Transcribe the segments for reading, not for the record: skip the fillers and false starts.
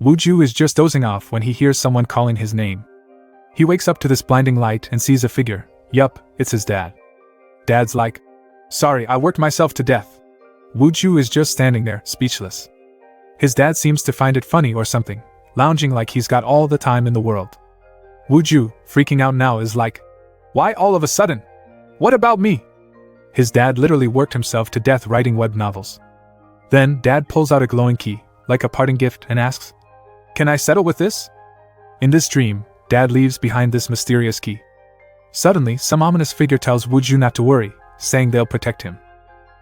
Wuju is just dozing off when he hears someone calling his name. He wakes up to this blinding light and sees a figure. Yup, it's his dad. Dad's like, "Sorry, I worked myself to death." Wuju is just standing there, speechless. His dad seems to find it funny or something, lounging like he's got all the time in the world. Wuju, freaking out now, is like, "Why all of a sudden? What about me?" His dad literally worked himself to death writing web novels. Then, Dad pulls out a glowing key, like a parting gift, and asks, "Can I settle with this?" In this dream, Dad leaves behind this mysterious key. Suddenly, some ominous figure tells Wuju not to worry, saying they'll protect him.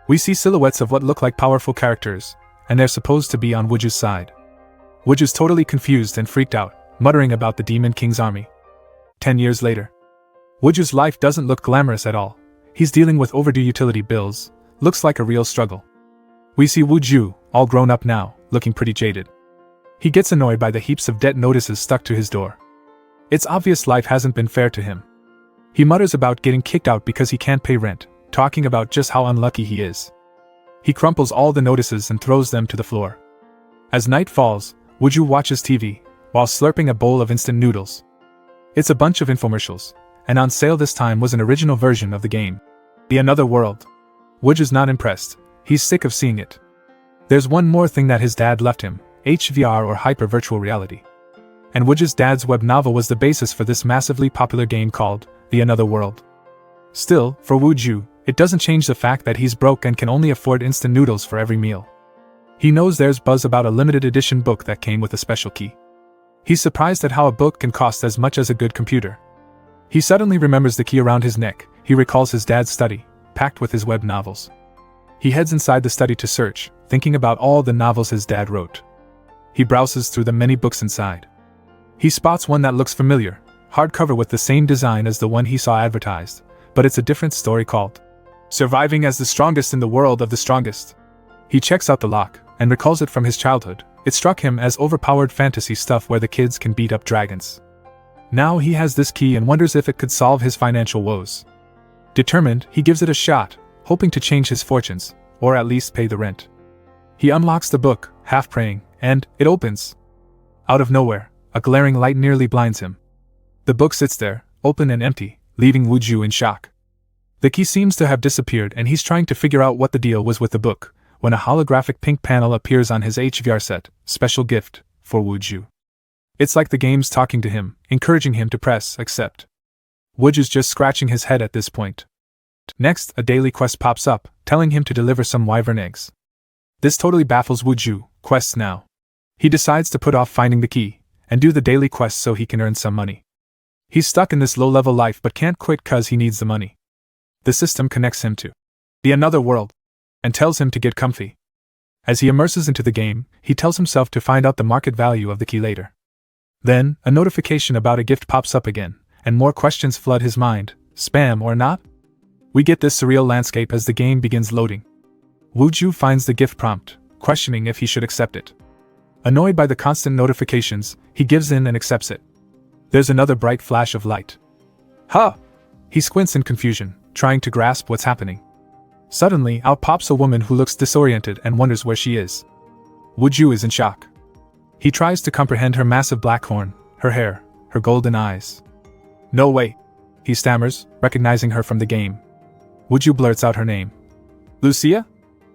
We see silhouettes of what look like powerful characters, and they're supposed to be on Wuju's side. Wuju's totally confused and freaked out, muttering about the Demon King's army. 10 years later. Wuju's life doesn't look glamorous at all. He's dealing with overdue utility bills, looks like a real struggle. We see Wuju, all grown up now, looking pretty jaded. He gets annoyed by the heaps of debt notices stuck to his door. It's obvious life hasn't been fair to him. He mutters about getting kicked out because he can't pay rent, talking about just how unlucky he is. He crumples all the notices and throws them to the floor. As night falls, Wuju watches TV, while slurping a bowl of instant noodles. It's a bunch of infomercials, and on sale this time was an original version of the game, The Another World. Wuju's not impressed, he's sick of seeing it. There's one more thing that his dad left him, HVR or Hyper Virtual Reality. And Wuju's dad's web novel was the basis for this massively popular game called The Another World. Still, for Wuju, it doesn't change the fact that he's broke and can only afford instant noodles for every meal. He knows there's buzz about a limited edition book that came with a special key. He's surprised at how a book can cost as much as a good computer. He suddenly remembers the key around his neck. He recalls his dad's study, packed with his web novels. He heads inside the study to search, thinking about all the novels his dad wrote. He browses through the many books inside. He spots one that looks familiar, hardcover with the same design as the one he saw advertised, but it's a different story called Surviving as the Strongest in the World of the Strongest. He checks out the lock, and recalls it from his childhood. It struck him as overpowered fantasy stuff where the kids can beat up dragons. Now he has this key and wonders if it could solve his financial woes. Determined, he gives it a shot, hoping to change his fortunes, or at least pay the rent. He unlocks the book, half praying, and it opens. Out of nowhere, a glaring light nearly blinds him. The book sits there, open and empty, leaving Wuju in shock. The key seems to have disappeared and he's trying to figure out what the deal was with the book, when a holographic pink panel appears on his HVR set, special gift, for Wuju. It's like the game's talking to him, encouraging him to press accept. Wuju's just scratching his head at this point. Next, a daily quest pops up, telling him to deliver some wyvern eggs. This totally baffles Wuju, quests now. He decides to put off finding the key, and do the daily quest so he can earn some money. He's stuck in this low-level life but can't quit cause he needs the money. The system connects him to The Another World, and tells him to get comfy. As he immerses into the game, he tells himself to find out the market value of the key later. Then, a notification about a gift pops up again, and more questions flood his mind, spam or not? We get this surreal landscape as the game begins loading. Wuju finds the gift prompt, questioning if he should accept it. Annoyed by the constant notifications, he gives in and accepts it. There's another bright flash of light. Huh! He squints in confusion, trying to grasp what's happening. Suddenly, out pops a woman who looks disoriented and wonders where she is. Wuju is in shock. He tries to comprehend her massive black horn, her hair, her golden eyes. No way! He stammers, recognizing her from the game. Wuju blurts out her name. Lucia?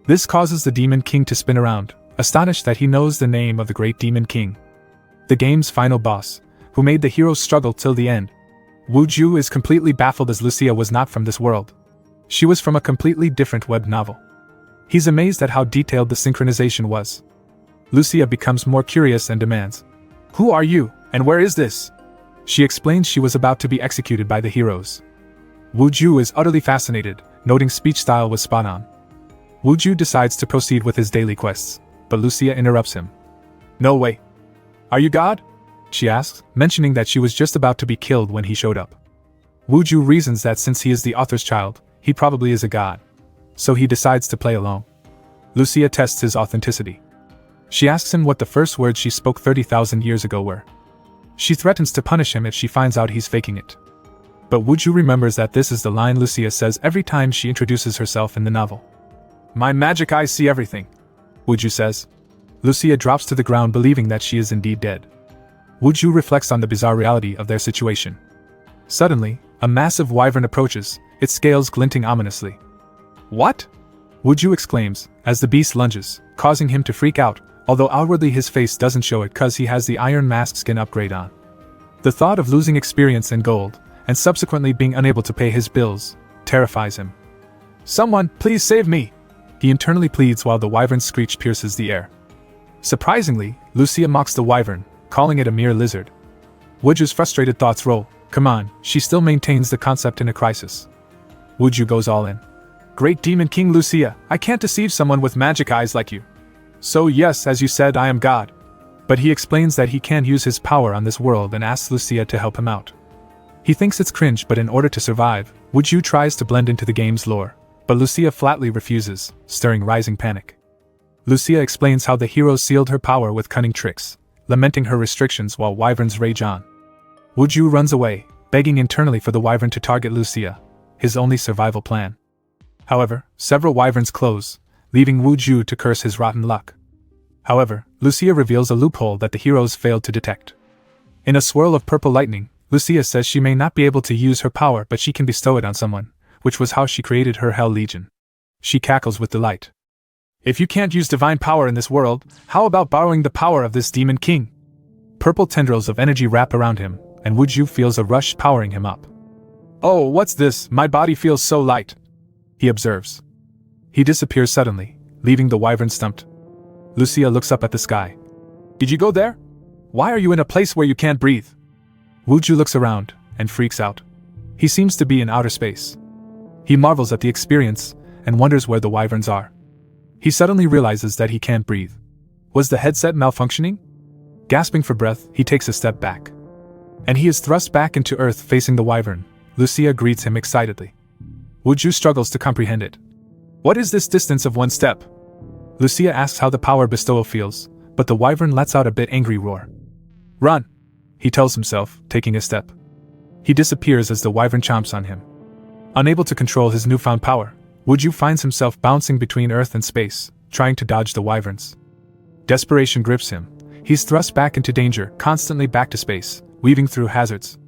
This causes the Demon King to spin around, astonished that he knows the name of the great Demon King. The game's final boss, who made the heroes struggle till the end. Wuju is completely baffled as Lucia was not from this world. She was from a completely different web novel. He's amazed at how detailed the synchronization was. Lucia becomes more curious and demands, "Who are you, and where is this?" She explains she was about to be executed by the heroes. Wuju is utterly fascinated, noting speech style was spot on. Wuju decides to proceed with his daily quests, but Lucia interrupts him. "No way. Are you God?" she asks, mentioning that she was just about to be killed when he showed up. Wuju reasons that since he is the author's child, he probably is a god. So he decides to play along. Lucia tests his authenticity. She asks him what the first words she spoke 30,000 years ago were. She threatens to punish him if she finds out he's faking it. But Wuju remembers that this is the line Lucia says every time she introduces herself in the novel. "My magic eyes see everything," Wuju says. Lucia drops to the ground believing that she is indeed dead. Wuju reflects on the bizarre reality of their situation. Suddenly, a massive wyvern approaches, its scales glinting ominously. What? Wuju exclaims, as the beast lunges, causing him to freak out, although outwardly his face doesn't show it cause he has the iron mask skin upgrade on. The thought of losing experience and gold, and subsequently being unable to pay his bills, terrifies him. Someone, please save me! He internally pleads while the wyvern's screech pierces the air. Surprisingly, Lucia mocks the wyvern, calling it a mere lizard. Wuju's frustrated thoughts roll. Come on, she still maintains the concept in a crisis. Wuju goes all in. Great Demon King Lucia, I can't deceive someone with magic eyes like you. So yes, as you said, I am God. But he explains that he can't use his power on this world and asks Lucia to help him out. He thinks it's cringe, but in order to survive, Wuju tries to blend into the game's lore, but Lucia flatly refuses, stirring rising panic. Lucia explains how the heroes sealed her power with cunning tricks, lamenting her restrictions while wyverns rage on. Wuju runs away, begging internally for the wyvern to target Lucia, his only survival plan. However, several wyverns close, leaving Wuju to curse his rotten luck. However, Lucia reveals a loophole that the heroes failed to detect. In a swirl of purple lightning, Lucia says she may not be able to use her power but she can bestow it on someone, which was how she created her Hell Legion. She cackles with delight. If you can't use divine power in this world, how about borrowing the power of this demon king? Purple tendrils of energy wrap around him, and Wuju feels a rush powering him up. Oh, what's this? My body feels so light, he observes. He disappears suddenly, leaving the wyvern stumped. Lucia looks up at the sky. Did you go there? Why are you in a place where you can't breathe? Wuju looks around, and freaks out. He seems to be in outer space. He marvels at the experience, and wonders where the wyverns are. He suddenly realizes that he can't breathe. Was the headset malfunctioning? Gasping for breath, he takes a step back. And he is thrust back into Earth facing the wyvern. Lucia greets him excitedly. Wuju struggles to comprehend it. What is this distance of one step? Lucia asks how the power bestowal feels, but the wyvern lets out a bit angry roar. Run! He tells himself, taking a step. He disappears as the wyvern chomps on him. Unable to control his newfound power, Wuju finds himself bouncing between Earth and space, trying to dodge the wyverns. Desperation grips him. He's thrust back into danger, constantly back to space, weaving through hazards.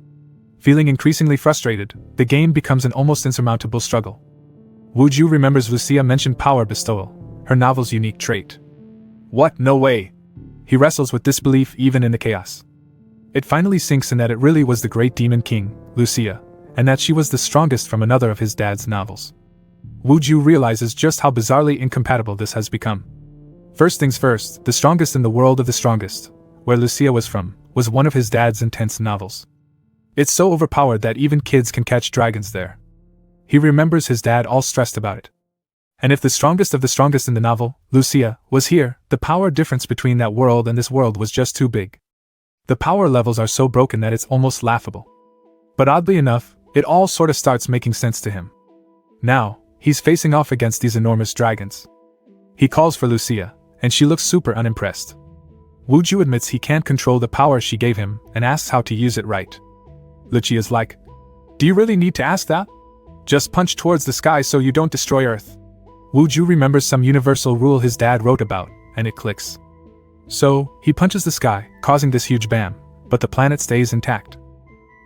Feeling increasingly frustrated, the game becomes an almost insurmountable struggle. Wuju remembers Lucia mentioned power bestowal, her novel's unique trait. What? No way! He wrestles with disbelief even in the chaos. It finally sinks in that it really was the great demon king, Lucia, and that she was the strongest from another of his dad's novels. Wuju realizes just how bizarrely incompatible this has become. First things first, the strongest in the world of the strongest, where Lucia was from, was one of his dad's intense novels. It's so overpowered that even kids can catch dragons there. He remembers his dad all stressed about it. And if the strongest of the strongest in the novel, Lucia, was here, the power difference between that world and this world was just too big. The power levels are so broken that it's almost laughable. But oddly enough, it all sorta starts making sense to him. Now, he's facing off against these enormous dragons. He calls for Lucia, and she looks super unimpressed. Wuju admits he can't control the power she gave him and asks how to use it right. Lucia's like, do you really need to ask that? Just punch towards the sky so you don't destroy Earth. Wuju remembers some universal rule his dad wrote about, and it clicks. So, he punches the sky, causing this huge bam, but the planet stays intact.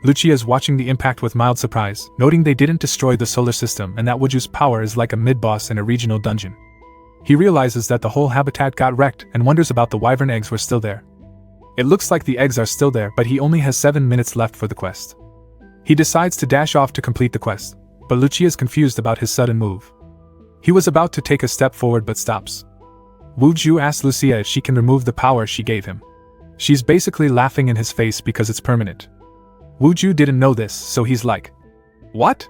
Lucia is watching the impact with mild surprise, noting they didn't destroy the solar system and that Wuju's power is like a mid-boss in a regional dungeon. He realizes that the whole habitat got wrecked and wonders about the wyvern eggs were still there. It looks like the eggs are still there, but he only has 7 minutes left for the quest. He decides to dash off to complete the quest, but Lucia is confused about his sudden move. He was about to take a step forward but stops. Wuju asks Lucia if she can remove the power she gave him. She's basically laughing in his face because it's permanent. Wuju didn't know this, so he's like, what?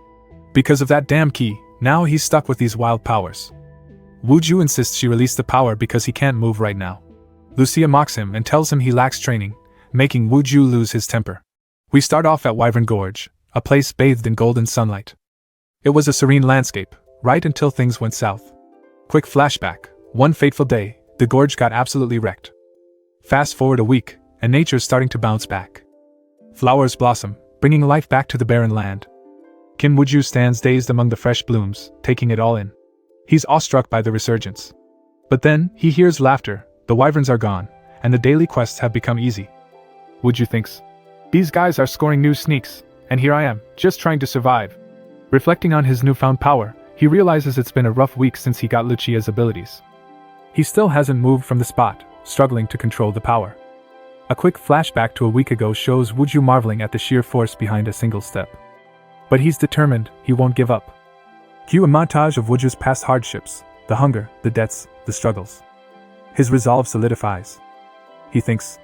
Because of that damn key, now he's stuck with these wild powers. Wuju insists she release the power because he can't move right now. Lucia mocks him and tells him he lacks training, making Wuju lose his temper. We start off at Wyvern Gorge, a place bathed in golden sunlight. It was a serene landscape, right until things went south. Quick flashback, one fateful day, the gorge got absolutely wrecked. Fast forward a week, and nature's starting to bounce back. Flowers blossom, bringing life back to the barren land. Kim Wuju stands dazed among the fresh blooms, taking it all in. He's awestruck by the resurgence. But then, he hears laughter, The wyverns are gone, and the daily quests have become easy. Wuju thinks, these guys are scoring new sneaks, and here I am, just trying to survive. Reflecting on his newfound power, he realizes it's been a rough week since he got Lucia's abilities. He still hasn't moved from the spot, struggling to control the power. A quick flashback to a week ago shows Wuju marveling at the sheer force behind a single step. But he's determined, he won't give up. Cue a montage of Wuju's past hardships, the hunger, the debts, the struggles. His resolve solidifies. He thinks,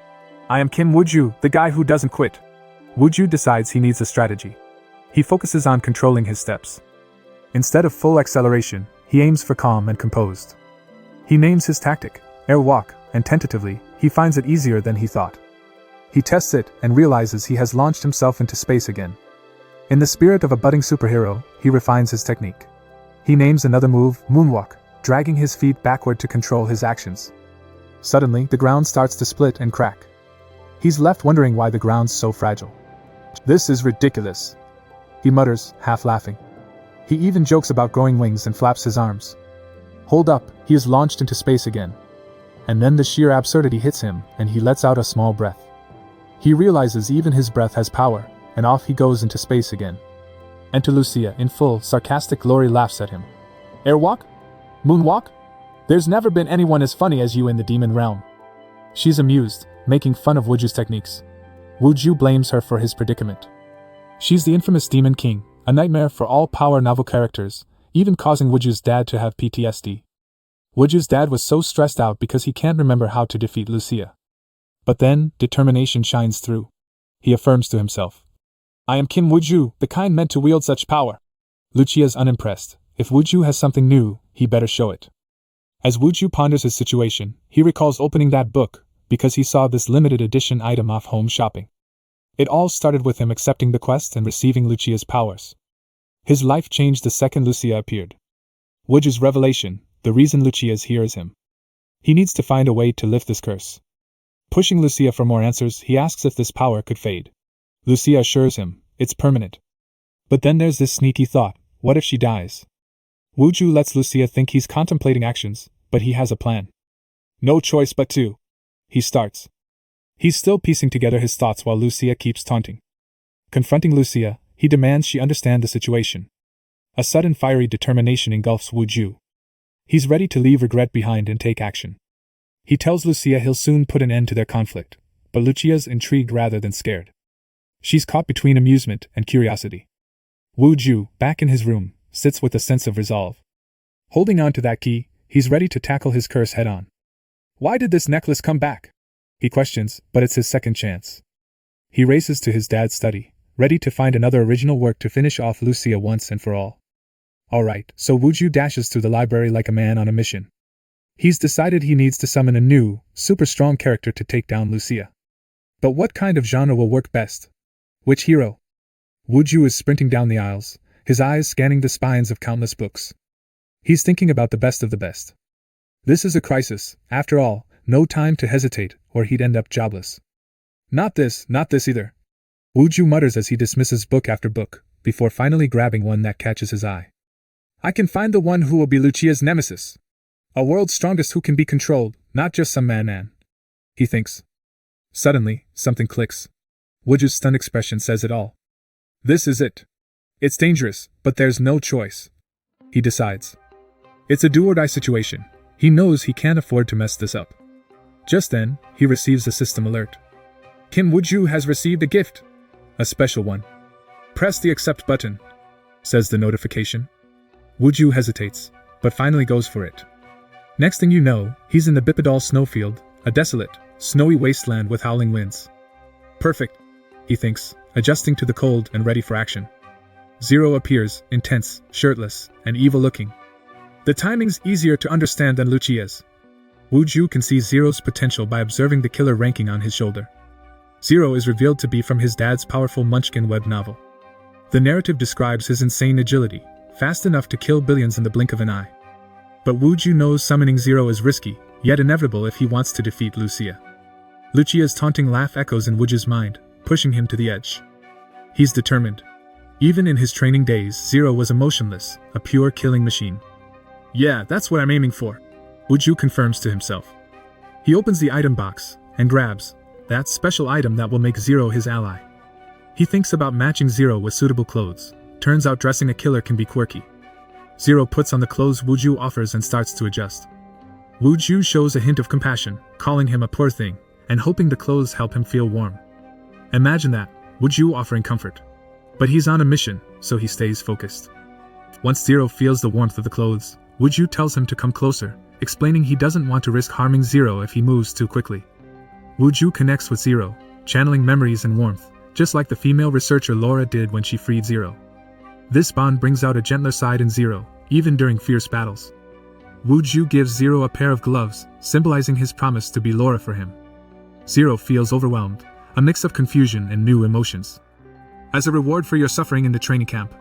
I am Kim Wuju, the guy who doesn't quit. Wuju decides he needs a strategy. He focuses on controlling his steps. Instead of full acceleration, he aims for calm and composed. He names his tactic, air walk, and tentatively, he finds it easier than he thought. He tests it and realizes he has launched himself into space again. In the spirit of a budding superhero, he refines his technique. He names another move, moonwalk, dragging his feet backward to control his actions. Suddenly, the ground starts to split and crack. He's left wondering why the ground's so fragile. This is ridiculous, he mutters, half laughing. He even jokes about growing wings and flaps his arms. Hold up, he is launched into space again. And then the sheer absurdity hits him, and he lets out a small breath. He realizes even his breath has power, and off he goes into space again. Enter Lucia in full, sarcastic glory laughs at him. Airwalk? Moonwalk? There's never been anyone as funny as you in the demon realm. She's amused, making fun of Wuju's techniques. Wuju blames her for his predicament. She's the infamous Demon King, a nightmare for all power novel characters, even causing Wuju's dad to have PTSD. Wuju's dad was so stressed out because he can't remember how to defeat Lucia. But then, determination shines through. He affirms to himself, I am Kim Wuju, the kind meant to wield such power. Lucia's unimpressed. If Wuju has something new, he better show it. As Wuju ponders his situation, he recalls opening that book, because he saw this limited edition item off home shopping. It all started with him accepting the quest and receiving Lucia's powers. His life changed the second Lucia appeared. Wuju's revelation, the reason Lucia's here is him. He needs to find a way to lift this curse. Pushing Lucia for more answers, he asks if this power could fade. Lucia assures him, it's permanent. But then there's this sneaky thought, what if she dies? Wuju lets Lucia think he's contemplating actions, but he has a plan. No choice but to. He starts. He's still piecing together his thoughts while Lucia keeps taunting. Confronting Lucia, he demands she understand the situation. A sudden fiery determination engulfs Wuju. He's ready to leave regret behind and take action. He tells Lucia he'll soon put an end to their conflict, but Lucia's intrigued rather than scared. She's caught between amusement and curiosity. Wuju, back in his room, sits with a sense of resolve. Holding on to that key, he's ready to tackle his curse head-on. Why did this necklace come back? He questions, but it's his second chance. He races to his dad's study, ready to find another original work to finish off Lucia once and for all. Alright, so Wuju dashes through the library like a man on a mission. He's decided he needs to summon a new, super strong character to take down Lucia. But what kind of genre will work best? Which hero? Wuju is sprinting down the aisles, his eyes scanning the spines of countless books. He's thinking about the best of the best. This is a crisis, after all, no time to hesitate, or he'd end up jobless. Not this either. Wuju mutters as he dismisses book after book, before finally grabbing one that catches his eye. I can find the one who will be Lucia's nemesis. A world's strongest who can be controlled, not just some man, he thinks. Suddenly, something clicks. Wuju's stunned expression says it all. This is it. It's dangerous, but there's no choice. He decides. It's a do-or-die situation. He knows he can't afford to mess this up. Just then, he receives a system alert. Kim Wuju has received a gift. A special one. Press the accept button, says the notification. Wuju hesitates, but finally goes for it. Next thing you know, he's in the Bipedal snowfield, a desolate, snowy wasteland with howling winds. Perfect, he thinks, adjusting to the cold and ready for action. Zero appears, intense, shirtless, and evil-looking. The timing's easier to understand than Lucia's. Wuju can see Zero's potential by observing the killer ranking on his shoulder. Zero is revealed to be from his dad's powerful Munchkin web novel. The narrative describes his insane agility, fast enough to kill billions in the blink of an eye. But Wuju knows summoning Zero is risky, yet inevitable if he wants to defeat Lucia. Lucia's taunting laugh echoes in Wuju's mind, pushing him to the edge. He's determined. Even in his training days, Zero was emotionless, a pure killing machine. Yeah, that's what I'm aiming for, Wuju confirms to himself. He opens the item box and grabs that special item that will make Zero his ally. He thinks about matching Zero with suitable clothes. Turns out dressing a killer can be quirky. Zero puts on the clothes Wuju offers and starts to adjust. Wuju shows a hint of compassion, calling him a poor thing, and hoping the clothes help him feel warm. Imagine that, Wuju offering comfort. But he's on a mission, so he stays focused. Once Zero feels the warmth of the clothes, Wuju tells him to come closer, explaining he doesn't want to risk harming Zero if he moves too quickly. Wuju connects with Zero, channeling memories and warmth, just like the female researcher Laura did when she freed Zero. This bond brings out a gentler side in Zero, even during fierce battles. Wuju gives Zero a pair of gloves, symbolizing his promise to be Laura for him. Zero feels overwhelmed, a mix of confusion and new emotions. As a reward for your suffering in the training camp,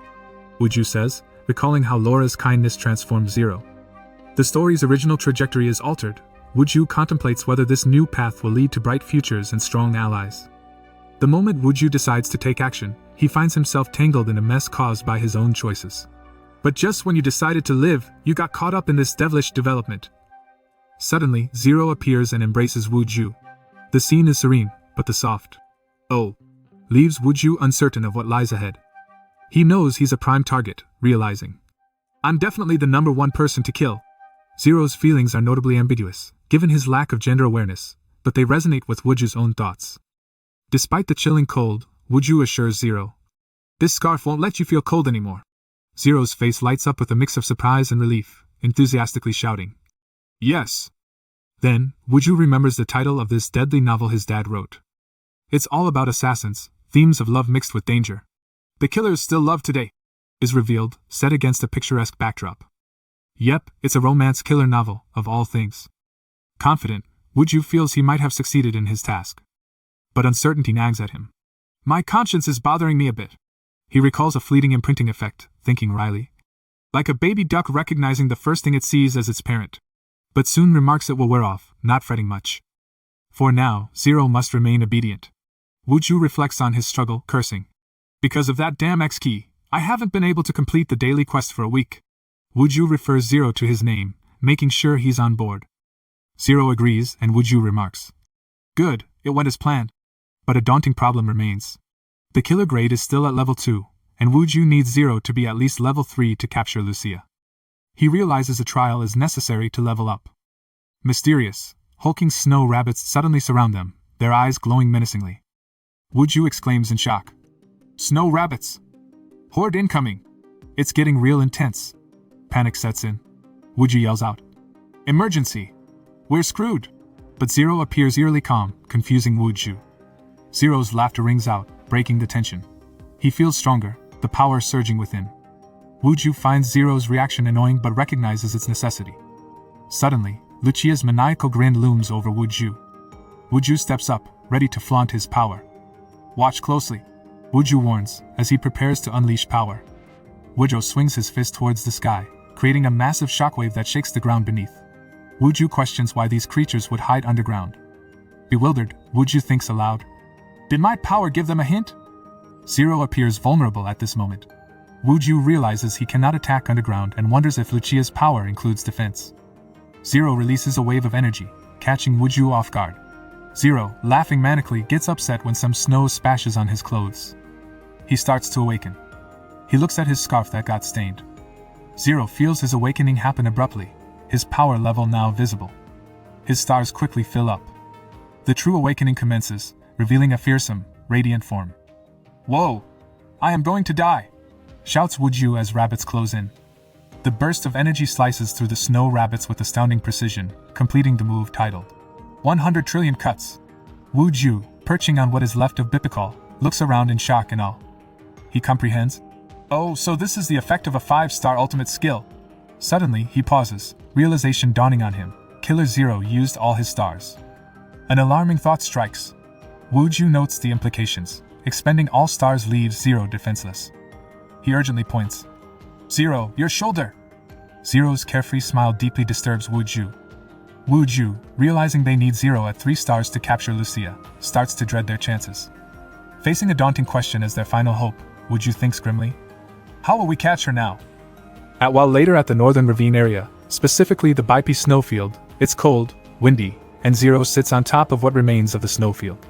Wuju says, recalling how Laura's kindness transformed Zero. The story's original trajectory is altered. Wuju contemplates whether this new path will lead to bright futures and strong allies. The moment Wuju decides to take action, he finds himself tangled in a mess caused by his own choices. But just when you decided to live, you got caught up in this devilish development. Suddenly, Zero appears and embraces Wuju. The scene is serene, but the soft "oh" leaves Wuju uncertain of what lies ahead. He knows he's a prime target, realizing, "I'm definitely the number one person to kill." Zero's feelings are notably ambiguous, given his lack of gender awareness, but they resonate with Wuju's own thoughts. Despite the chilling cold, Wuju assures Zero, "This scarf won't let you feel cold anymore." Zero's face lights up with a mix of surprise and relief, enthusiastically shouting, "Yes!" Then, Wuju remembers the title of this deadly novel his dad wrote. It's all about assassins, themes of love mixed with danger. "The killers still love today," is revealed, set against a picturesque backdrop. Yep, it's a romance killer novel, of all things. Confident, Wuju feels he might have succeeded in his task. But uncertainty nags at him. "My conscience is bothering me a bit." He recalls a fleeting imprinting effect, thinking wryly. Like a baby duck recognizing the first thing it sees as its parent. But soon remarks it will wear off, not fretting much. For now, Zero must remain obedient. Wuju reflects on his struggle, cursing. "Because of that damn X-key, I haven't been able to complete the daily quest for a week." Wuju refers Zero to his name, making sure he's on board. Zero agrees and Wuju remarks, "Good, it went as planned." But a daunting problem remains. The killer grade is still at level 2, and Wuju needs Zero to be at least level 3 to capture Lucia. He realizes a trial is necessary to level up. Mysterious, hulking snow rabbits suddenly surround them, their eyes glowing menacingly. Wuju exclaims in shock. "Snow rabbits! Horde incoming! It's getting real intense." Panic sets in. Wuju yells out, "Emergency! We're screwed!" But Zero appears eerily calm, confusing Wuju. Zero's laughter rings out, breaking the tension. He feels stronger, the power surging within. Wuju finds Zero's reaction annoying but recognizes its necessity. Suddenly, Lucia's maniacal grin looms over Wuju. Wuju steps up, ready to flaunt his power. "Watch closely," Wuju warns, as he prepares to unleash power. Wuju swings his fist towards the sky, creating a massive shockwave that shakes the ground beneath. Wuju questions why these creatures would hide underground. Bewildered, Wuju thinks aloud. "Did my power give them a hint?" Zero appears vulnerable at this moment. Wuju realizes he cannot attack underground and wonders if Lucia's power includes defense. Zero releases a wave of energy, catching Wuju off guard. Zero, laughing manically, gets upset when some snow splashes on his clothes. He starts to awaken. He looks at his scarf that got stained. Zero feels his awakening happen abruptly, his power level now visible. His stars quickly fill up. The true awakening commences, revealing a fearsome, radiant form. "Whoa! I am going to die!" shouts Wuju as rabbits close in. The burst of energy slices through the snow rabbits with astounding precision, completing the move titled 100 trillion cuts. Wuju, perching on what is left of Bipikal, looks around in shock and awe. He comprehends. "Oh, so this is the effect of a 5-star ultimate skill." Suddenly, he pauses, realization dawning on him. Killer Zero used all his stars. An alarming thought strikes. Wuju notes the implications. Expending all stars leaves Zero defenseless. He urgently points. "Zero, your shoulder!" Zero's carefree smile deeply disturbs Wuju. Wuju, realizing they need Zero at 3 stars to capture Lucia, starts to dread their chances. Facing a daunting question as their final hope, Wuju thinks grimly. How will we catch her now? While later at the northern ravine area, specifically the Baipi snowfield, it's cold, windy, and Zero sits on top of what remains of the snowfield.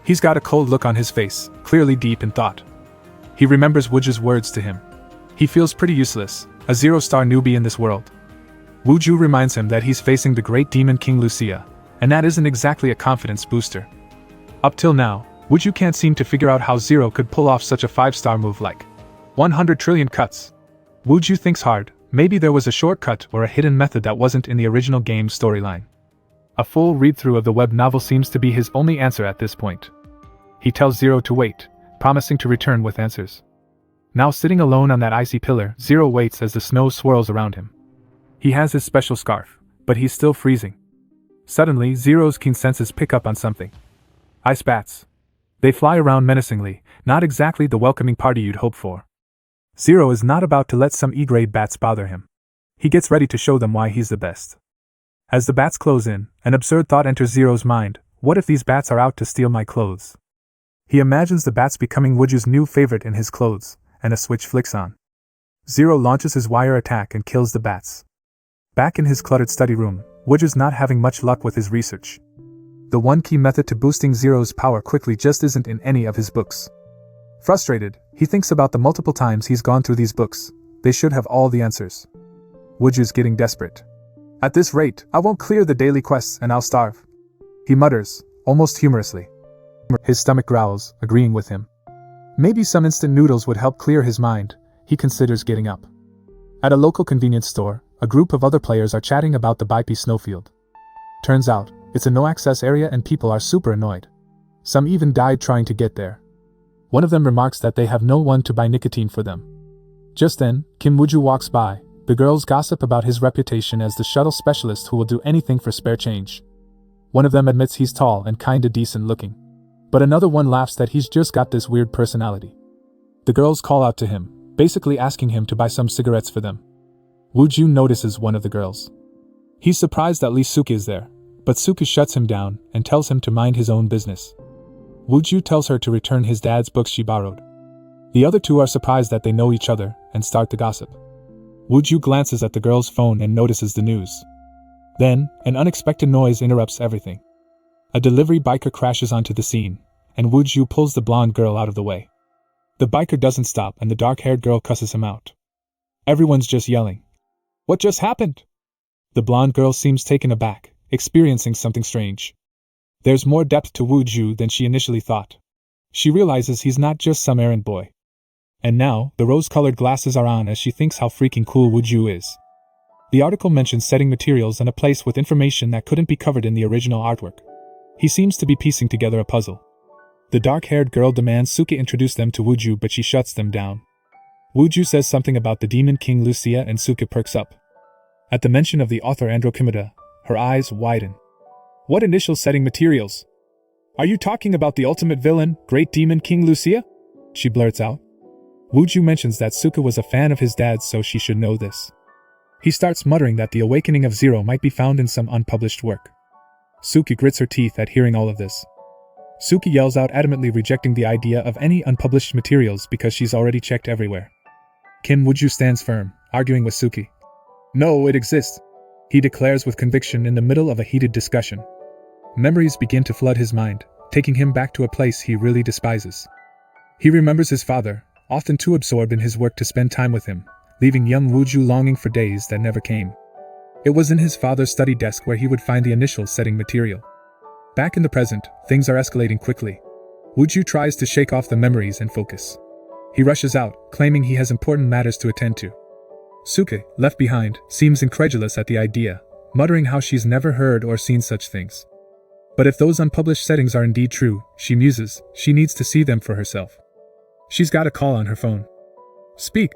He's got a cold look on his face, clearly deep in thought. He remembers Wuju's words to him. He feels pretty useless, a zero-star newbie in this world. Wuju reminds him that he's facing the great demon King Lucia, and that isn't exactly a confidence booster. Up till now, Wuju can't seem to figure out how Zero could pull off such a 5-star move like 100 trillion cuts. Wuju thinks hard, maybe there was a shortcut or a hidden method that wasn't in the original game's storyline. A full read-through of the web novel seems to be his only answer at this point. He tells Zero to wait, promising to return with answers. Now sitting alone on that icy pillar, Zero waits as the snow swirls around him. He has his special scarf, but he's still freezing. Suddenly, Zero's keen senses pick up on something. Ice bats. They fly around menacingly, not exactly the welcoming party you'd hope for. Zero is not about to let some E-grade bats bother him. He gets ready to show them why he's the best. As the bats close in, an absurd thought enters Zero's mind: what if these bats are out to steal my clothes? He imagines the bats becoming Wuju's new favorite in his clothes, and a switch flicks on. Zero launches his wire attack and kills the bats. Back in his cluttered study room, Wuju's not having much luck with his research. The one key method to boosting Zero's power quickly just isn't in any of his books. Frustrated, he thinks about the multiple times he's gone through these books. They should have all the answers. Wuju's getting desperate. At this rate, I won't clear the daily quests and I'll starve. He mutters, almost humorously. His stomach growls, agreeing with him. Maybe some instant noodles would help clear his mind. He considers getting up. At a local convenience store, a group of other players are chatting about the Baipi snowfield. Turns out, it's a no-access area and people are super annoyed. Some even died trying to get there. One of them remarks that they have no one to buy nicotine for them. Just then, Kim Wuju walks by. The girls gossip about his reputation as the shuttle specialist who will do anything for spare change. One of them admits he's tall and kinda decent looking. But another one laughs that he's just got this weird personality. The girls call out to him, basically asking him to buy some cigarettes for them. Wuju notices one of the girls. He's surprised that Lee Suki is there, but Suki shuts him down and tells him to mind his own business. Wuju tells her to return his dad's books she borrowed. The other two are surprised that they know each other and start to gossip. Wuju glances at the girl's phone and notices the news. Then, an unexpected noise interrupts everything. A delivery biker crashes onto the scene, and Wuju pulls the blonde girl out of the way. The biker doesn't stop and the dark-haired girl cusses him out. Everyone's just yelling. What just happened? The blonde girl seems taken aback, experiencing something strange. There's more depth to Wuju than she initially thought. She realizes he's not just some errand boy. And now, the rose-colored glasses are on as she thinks how freaking cool Wuju is. The article mentions setting materials and a place with information that couldn't be covered in the original artwork. He seems to be piecing together a puzzle. The dark-haired girl demands Suki introduce them to Wuju, but she shuts them down. Wuju says something about the demon king Lucia and Suki perks up. At the mention of the author Andromeda, her eyes widen. What initial setting materials? Are you talking about the ultimate villain, great demon king Lucia? She blurts out. Wuju mentions that Suki was a fan of his dad's, so she should know this. He starts muttering that the awakening of Zero might be found in some unpublished work. Suki grits her teeth at hearing all of this. Suki yells out, adamantly rejecting the idea of any unpublished materials because she's already checked everywhere. Kim Wuju stands firm, arguing with Suki. No, it exists, he declares with conviction in the middle of a heated discussion. Memories begin to flood his mind, taking him back to a place he really despises. He remembers his father, often too absorbed in his work to spend time with him, leaving young Wuju longing for days that never came. It was in his father's study desk where he would find the initial setting material. Back in the present, things are escalating quickly. Wuju tries to shake off the memories and focus. He rushes out, claiming he has important matters to attend to. Suki, left behind, seems incredulous at the idea, muttering how she's never heard or seen such things. But if those unpublished settings are indeed true, she muses, she needs to see them for herself. She's got a call on her phone. Speak,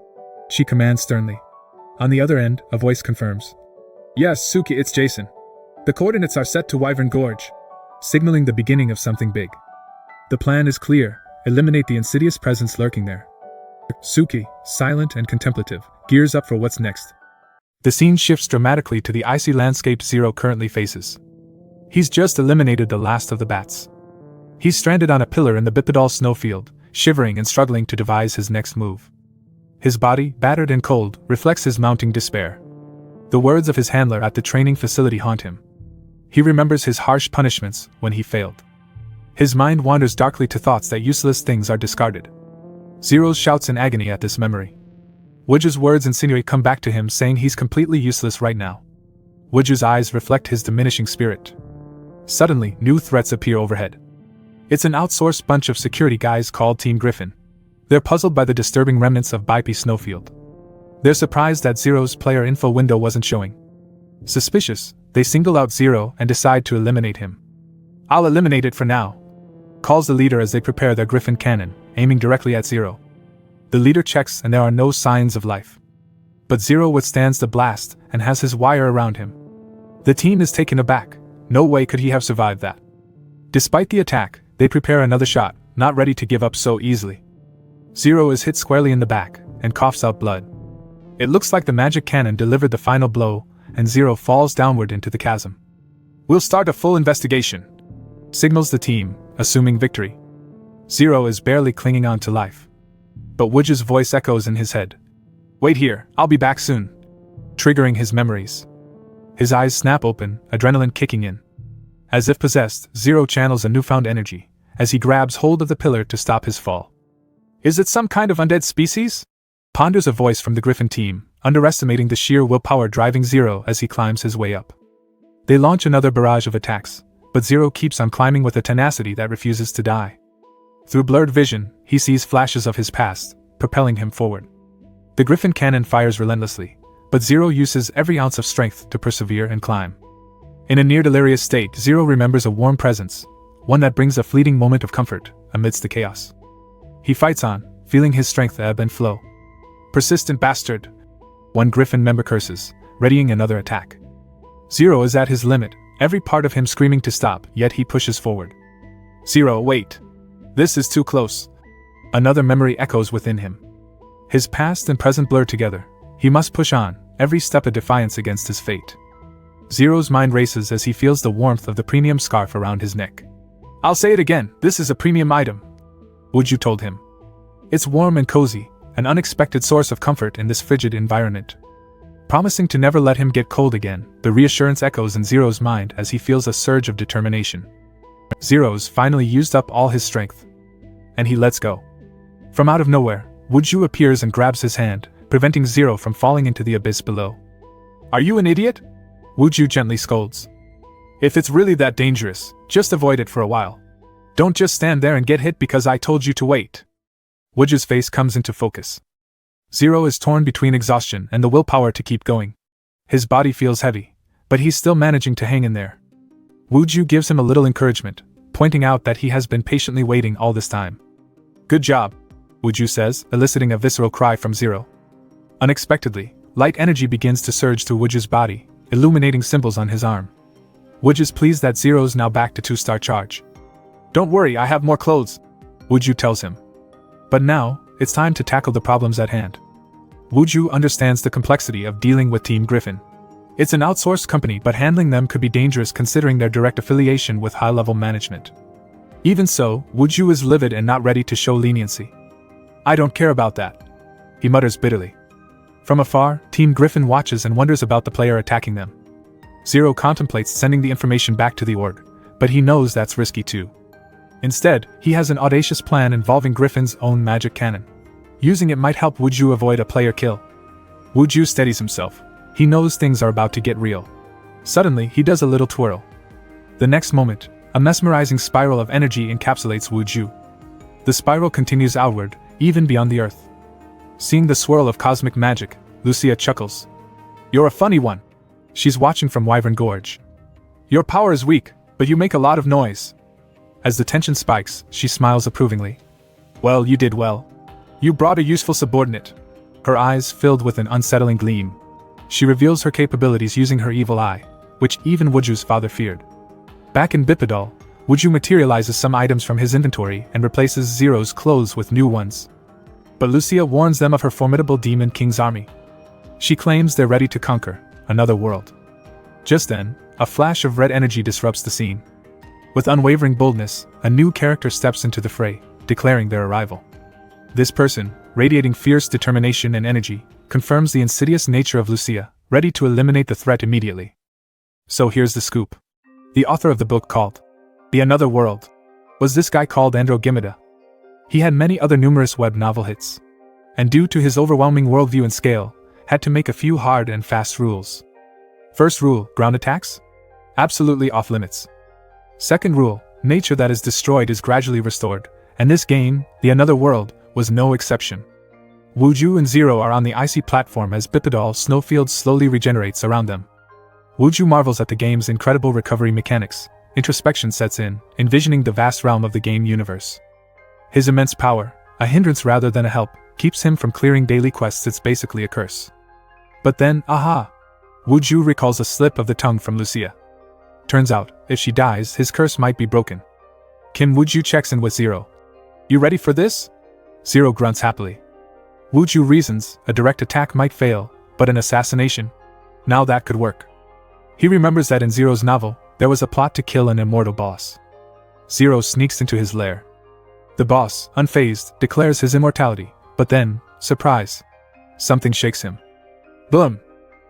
she commands sternly. On the other end, a voice confirms. Yes, Suki, it's Jason. The coordinates are set to Wyvern Gorge, signaling the beginning of something big. The plan is clear, eliminate the insidious presence lurking there. Suki, silent and contemplative, gears up for what's next. The scene shifts dramatically to the icy landscape Zero currently faces. He's just eliminated the last of the bats. He's stranded on a pillar in the bipedal snowfield, shivering and struggling to devise his next move. His body, battered and cold, reflects his mounting despair. The words of his handler at the training facility haunt him. He remembers his harsh punishments when he failed. His mind wanders darkly to thoughts that useless things are discarded. Zero's shouts in agony at this memory. Wuju's words insinuate come back to him saying he's completely useless right now. Wuju's eyes reflect his diminishing spirit. Suddenly, new threats appear overhead. It's an outsourced bunch of security guys called Team Griffin. They're puzzled by the disturbing remnants of Bipe Snowfield. They're surprised that Zero's player info window wasn't showing. Suspicious, they single out Zero and decide to eliminate him. "I'll eliminate it for now," calls the leader as they prepare their Griffin cannon, aiming directly at Zero. The leader checks and there are no signs of life. But Zero withstands the blast and has his wire around him. The team is taken aback. No way could he have survived that. Despite the attack, they prepare another shot, not ready to give up so easily. Zero is hit squarely in the back and coughs out blood. It looks like the magic cannon delivered the final blow, and Zero falls downward into the chasm. "We'll start a full investigation," signals the team, assuming victory. Zero is barely clinging on to life. But Wuju's voice echoes in his head. "Wait here, I'll be back soon," triggering his memories. His eyes snap open, adrenaline kicking in. As if possessed, Zero channels a newfound energy, as he grabs hold of the pillar to stop his fall. "Is it some kind of undead species?" ponders a voice from the Griffin team, underestimating the sheer willpower driving Zero as he climbs his way up. They launch another barrage of attacks, but Zero keeps on climbing with a tenacity that refuses to die. Through blurred vision, he sees flashes of his past, propelling him forward. The Griffin cannon fires relentlessly, but Zero uses every ounce of strength to persevere and climb. In a near-delirious state, Zero remembers a warm presence, one that brings a fleeting moment of comfort amidst the chaos. He fights on, feeling his strength ebb and flow. "Persistent bastard!" one Griffin member curses, readying another attack. Zero is at his limit, every part of him screaming to stop, yet he pushes forward. "Zero, wait! This is too close!" Another memory echoes within him. His past and present blur together. He must push on, every step a defiance against his fate. Zero's mind races as he feels the warmth of the premium scarf around his neck. "I'll say it again, this is a premium item," Wuju told him. It's warm and cozy, an unexpected source of comfort in this frigid environment. Promising to never let him get cold again, the reassurance echoes in Zero's mind as he feels a surge of determination. Zero's finally used up all his strength. And he lets go. From out of nowhere, Wuju appears and grabs his hand, preventing Zero from falling into the abyss below. "Are you an idiot?" Wuju gently scolds. "If it's really that dangerous, just avoid it for a while. Don't just stand there and get hit because I told you to wait." Wuju's face comes into focus. Zero is torn between exhaustion and the willpower to keep going. His body feels heavy, but he's still managing to hang in there. Wuju gives him a little encouragement, pointing out that he has been patiently waiting all this time. "Good job," Wuju says, eliciting a visceral cry from Zero. Unexpectedly, light energy begins to surge through Wuju's body, illuminating symbols on his arm. Wuju's pleased that Zero's now back to 2-star charge. "Don't worry, I have more clothes," Wuju tells him. But now, it's time to tackle the problems at hand. Wuju understands the complexity of dealing with Team Griffin. It's an outsourced company, but handling them could be dangerous considering their direct affiliation with high-level management. Even so, Wuju is livid and not ready to show leniency. "I don't care about that," he mutters bitterly. From afar, Team Griffin watches and wonders about the player attacking them. Zero contemplates sending the information back to the org, but he knows that's risky too. Instead, he has an audacious plan involving Griffin's own magic cannon. Using it might help Wuju avoid a player kill. Wuju steadies himself. He knows things are about to get real. Suddenly, he does a little twirl. The next moment, a mesmerizing spiral of energy encapsulates Wuju. The spiral continues outward, even beyond the earth. Seeing the swirl of cosmic magic, Lucia chuckles. "You're a funny one." She's watching from Wyvern Gorge. "Your power is weak, but you make a lot of noise." As the tension spikes, she smiles approvingly. "Well, you did well. You brought a useful subordinate." Her eyes filled with an unsettling gleam. She reveals her capabilities using her evil eye, which even Wuju's father feared. Back in Bipedal, Wuju materializes some items from his inventory and replaces Zero's clothes with new ones. But Lucia warns them of her formidable Demon King's army. She claims they're ready to conquer another world. Just then, a flash of red energy disrupts the scene. With unwavering boldness, a new character steps into the fray, declaring their arrival. This person, radiating fierce determination and energy, confirms the insidious nature of Lucia, ready to eliminate the threat immediately. So here's the scoop. The author of the book called The Another World was this guy called Enro. He had many other numerous web novel hits, and due to his overwhelming worldview and scale, had to make a few hard and fast rules. First rule, ground attacks? Absolutely off limits. Second rule, nature that is destroyed is gradually restored, and this game, The Another World, was no exception. Wuju and Zero are on the icy platform as bipedal snowfield slowly regenerates around them. Wuju marvels at the game's incredible recovery mechanics. Introspection sets in, envisioning the vast realm of the game universe. His immense power, a hindrance rather than a help, keeps him from clearing daily quests. It's basically a curse. But then, aha! Wuju recalls a slip of the tongue from Lucia. Turns out, if she dies, his curse might be broken. Kim Wuju checks in with Zero. You ready for this? Zero grunts happily. Wuju reasons, a direct attack might fail, but an assassination? Now that could work. He remembers that in Zero's novel, there was a plot to kill an immortal boss. Zero sneaks into his lair. The boss, unfazed, declares his immortality, but then, surprise, something shakes him. Boom!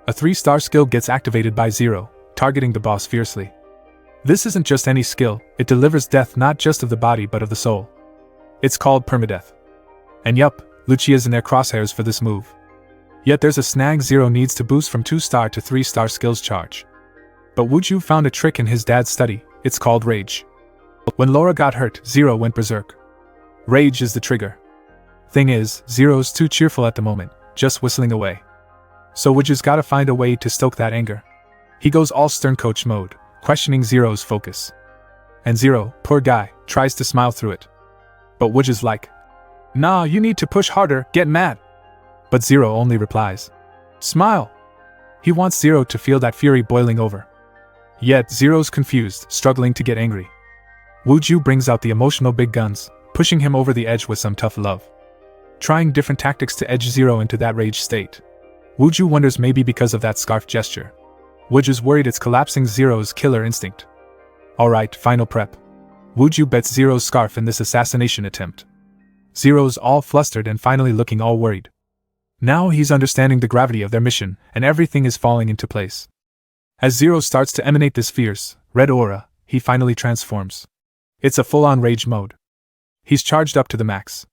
A 3-star skill gets activated by Zero, targeting the boss fiercely. This isn't just any skill, it delivers death not just of the body but of the soul. It's called permadeath. And yup, Lucia's in their crosshairs for this move. Yet there's a snag. Zero needs to boost from 2-star to 3-star skills charge. But Wuju found a trick in his dad's study, it's called Rage. When Laura got hurt, Zero went berserk. Rage is the trigger. Thing is, Zero's too cheerful at the moment, just whistling away. So Wuju's gotta find a way to stoke that anger. He goes all stern coach mode, questioning Zero's focus. And Zero, poor guy, tries to smile through it. But Wuju's like, nah, you need to push harder, get mad. But Zero only replies, smile. He wants Zero to feel that fury boiling over. Yet Zero's confused, struggling to get angry. Wuju brings out the emotional big guns, pushing him over the edge with some tough love. Trying different tactics to edge Zero into that rage state. Wuju wonders maybe because of that scarf gesture. Wuju's worried it's collapsing Zero's killer instinct. Alright, final prep. Wuju bets Zero's scarf in this assassination attempt. Zero's all flustered and finally looking all worried. Now he's understanding the gravity of their mission, and everything is falling into place. As Zero starts to emanate this fierce, red aura, he finally transforms. It's a full-on rage mode. He's charged up to the max.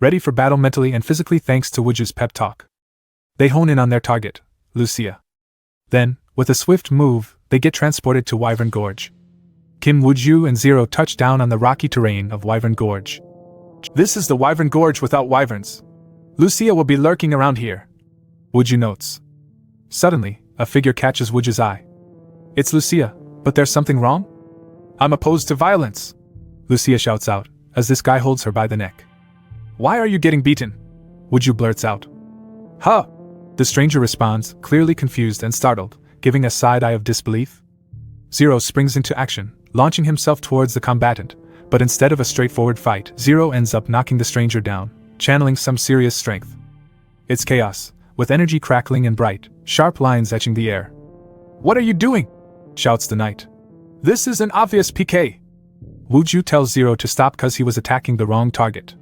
Ready for battle mentally and physically thanks to Wuju's pep talk. They hone in on their target, Lucia. Then, with a swift move, they get transported to Wyvern Gorge. Kim Wuju and Zero touch down on the rocky terrain of Wyvern Gorge. This is the Wyvern Gorge without wyverns. Lucia will be lurking around here, Wuju notes. Suddenly, a figure catches Wuju's eye. It's Lucia, but there's something wrong? I'm opposed to violence, Lucia shouts out, as this guy holds her by the neck. Why are you getting beaten? Wuju blurts out. Huh! The stranger responds, clearly confused and startled, giving a side eye of disbelief. Zero springs into action, launching himself towards the combatant, but instead of a straightforward fight, Zero ends up knocking the stranger down, channeling some serious strength. It's chaos, with energy crackling and bright, sharp lines etching the air. What are you doing? Shouts the knight. This is an obvious PK. Wuju tells Zero to stop cause he was attacking the wrong target.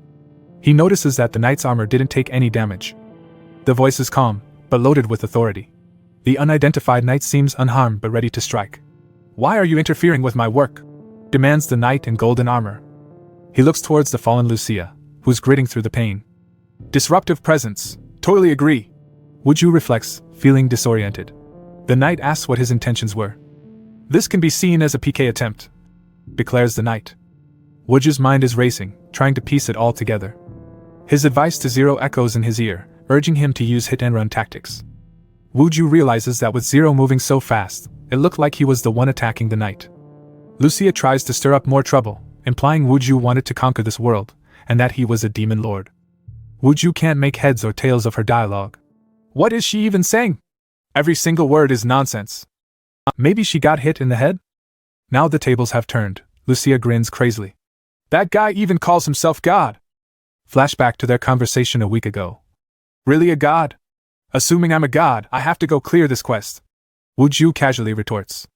He notices that the knight's armor didn't take any damage. The voice is calm, but loaded with authority. The unidentified knight seems unharmed but ready to strike. Why are you interfering with my work? Demands the knight in golden armor. He looks towards the fallen Lucia, who's gritting through the pain. Disruptive presence. Totally agree. Wuju reflects, feeling disoriented. The knight asks what his intentions were. This can be seen as a PK attempt, declares the knight. Wuju's mind is racing, trying to piece it all together. His advice to Zero echoes in his ear, urging him to use hit-and-run tactics. Wuju realizes that with Zero moving so fast, it looked like he was the one attacking the knight. Lucia tries to stir up more trouble, implying Wuju wanted to conquer this world, and that he was a demon lord. Wuju can't make heads or tails of her dialogue. What is she even saying? Every single word is nonsense. Maybe she got hit in the head? Now the tables have turned, Lucia grins crazily. That guy even calls himself God. Flashback to their conversation a week ago. Really a god? Assuming I'm a god, I have to go clear this quest. Wuju casually retorts.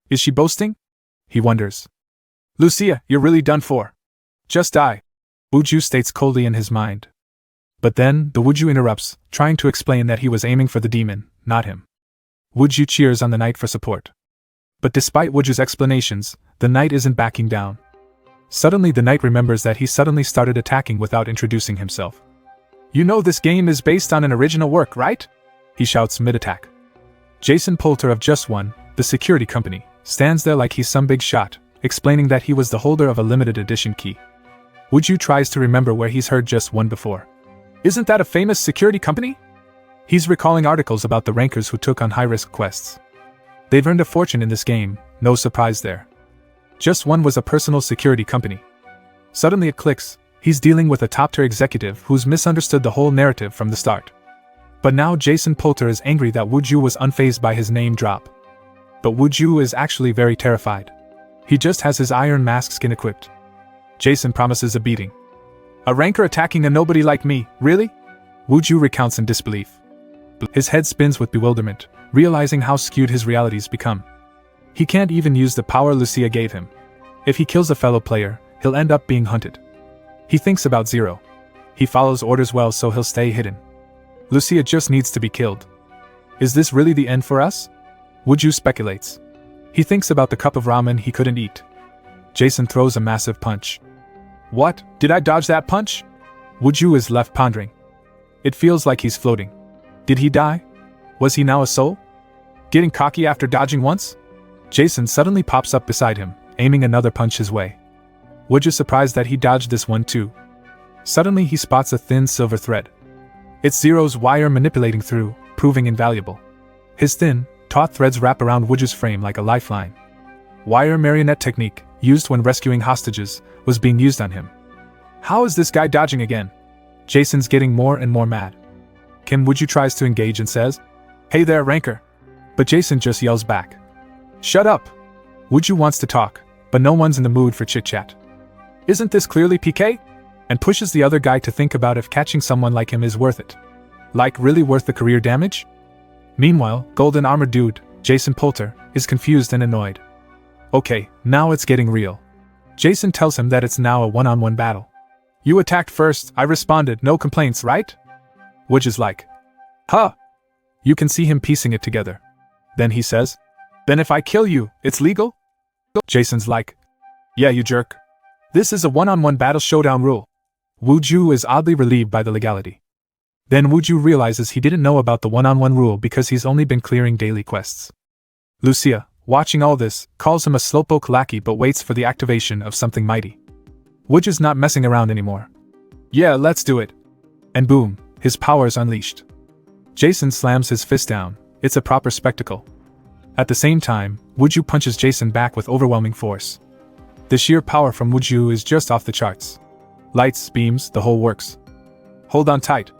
Is she boasting? He wonders. Lucia, you're really done for. Just die. Wuju states coldly in his mind. But then, the Wuju interrupts, trying to explain that he was aiming for the demon, not him. Wuju cheers on the knight for support. But despite Wuju's explanations, the knight isn't backing down. Suddenly the knight remembers that he suddenly started attacking without introducing himself. "You know this game is based on an original work, right?" he shouts mid-attack. Jason Poulter of Just One, the security company, stands there like he's some big shot, explaining that he was the holder of a limited edition key. Wuju tries to remember where he's heard Just One before. Isn't that a famous security company? He's recalling articles about the rankers who took on high-risk quests. They've earned a fortune in this game, no surprise there. Just One was a personal security company. Suddenly it clicks, he's dealing with a top-tier executive who's misunderstood the whole narrative from the start. But now Jason Poulter is angry that Wuju was unfazed by his name drop. But Wuju is actually very terrified. He just has his iron mask skin equipped. Jason promises a beating. "A ranker attacking a nobody like me, really?" Wuju recounts in disbelief. His head spins with bewilderment, realizing how skewed his realities become. He can't even use the power Lucia gave him. If he kills a fellow player, he'll end up being hunted. He thinks about Zero. He follows orders well, so he'll stay hidden. Lucia just needs to be killed. Is this really the end for us? Wuju speculates. He thinks about the cup of ramen he couldn't eat. Jason throws a massive punch. What? Did I dodge that punch? Wuju is left pondering. It feels like he's floating. Did he die? Was he now a soul? Getting cocky after dodging once? Jason suddenly pops up beside him, aiming another punch his way. Wuju's surprised that he dodged this one too. Suddenly he spots a thin silver thread. It's Zero's wire manipulating through, proving invaluable. His thin, taut threads wrap around Wuju's frame like a lifeline. Wire marionette technique, used when rescuing hostages, was being used on him. How is this guy dodging again? Jason's getting more and more mad. Kim Wuju tries to engage and says, "Hey there, ranker." But Jason just yells back. "Shut up!" Wuju wants to talk, but no one's in the mood for chit-chat. Isn't this clearly PK? And pushes the other guy to think about if catching someone like him is worth it. Like really worth the career damage? Meanwhile, Golden Armor Dude, Jason Poulter, is confused and annoyed. Okay, now it's getting real. Jason tells him that it's now a one-on-one battle. "You attacked first, I responded, no complaints, right?" Wuju's like, "Huh." You can see him piecing it together. Then he says, "Then if I kill you, it's legal?" Jason's like, "Yeah, you jerk. This is a one-on-one battle showdown rule." Wuju is oddly relieved by the legality. Then Wuju realizes he didn't know about the one-on-one rule because he's only been clearing daily quests. Lucia, watching all this, calls him a slowpoke lackey but waits for the activation of something mighty. Wuju's not messing around anymore. "Yeah, let's do it." And boom, his power's unleashed. Jason slams his fist down. It's a proper spectacle. At the same time, Wuju punches Jason back with overwhelming force. The sheer power from Wuju is just off the charts. Lights, beams, the whole works. "Hold on tight,"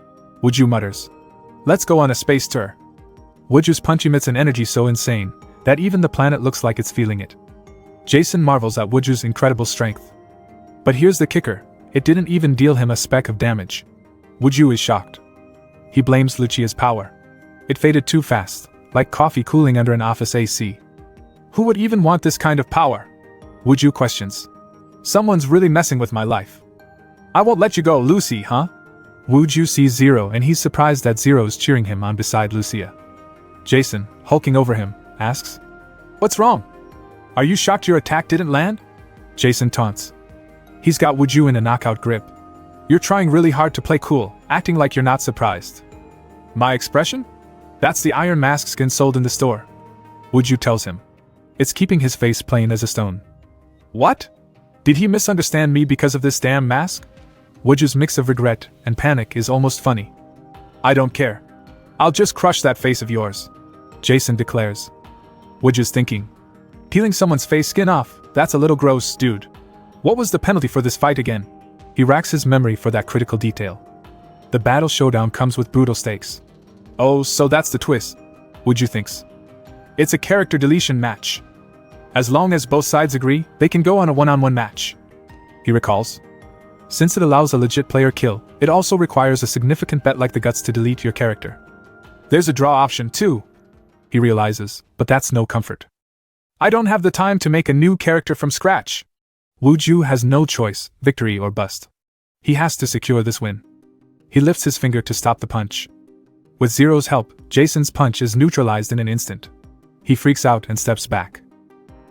Wuju mutters. "Let's go on a space tour." Wuju's punch emits an energy so insane that even the planet looks like it's feeling it. Jason marvels at Wuju's incredible strength. But here's the kicker, it didn't even deal him a speck of damage. Wuju is shocked. He blames Lucia's power. It faded too fast, like coffee cooling under an office AC. Who would even want this kind of power? Wuju questions. Someone's really messing with my life. I won't let you go, Lucy, huh? Wuju sees Zero and he's surprised that Zero's cheering him on beside Lucia. Jason, hulking over him, asks, "What's wrong? Are you shocked your attack didn't land?" Jason taunts. He's got Wuju in a knockout grip. "You're trying really hard to play cool, acting like you're not surprised." "My expression? That's the iron mask skin sold in the store," Wuju tells him. It's keeping his face plain as a stone. "What? Did he misunderstand me because of this damn mask?" Wuju's mix of regret and panic is almost funny. "I don't care. I'll just crush that face of yours," Jason declares. Wuju's thinking. Peeling someone's face skin off, that's a little gross, dude. What was the penalty for this fight again? He racks his memory for that critical detail. The battle showdown comes with brutal stakes. Oh, so that's the twist, Wuju thinks. It's a character deletion match. As long as both sides agree, they can go on a one-on-one match. He recalls. Since it allows a legit player kill, it also requires a significant bet like the guts to delete your character. There's a draw option too, he realizes, but that's no comfort. I don't have the time to make a new character from scratch. Wuju has no choice, victory or bust. He has to secure this win. He lifts his finger to stop the punch. With Zero's help, Jason's punch is neutralized in an instant. He freaks out and steps back.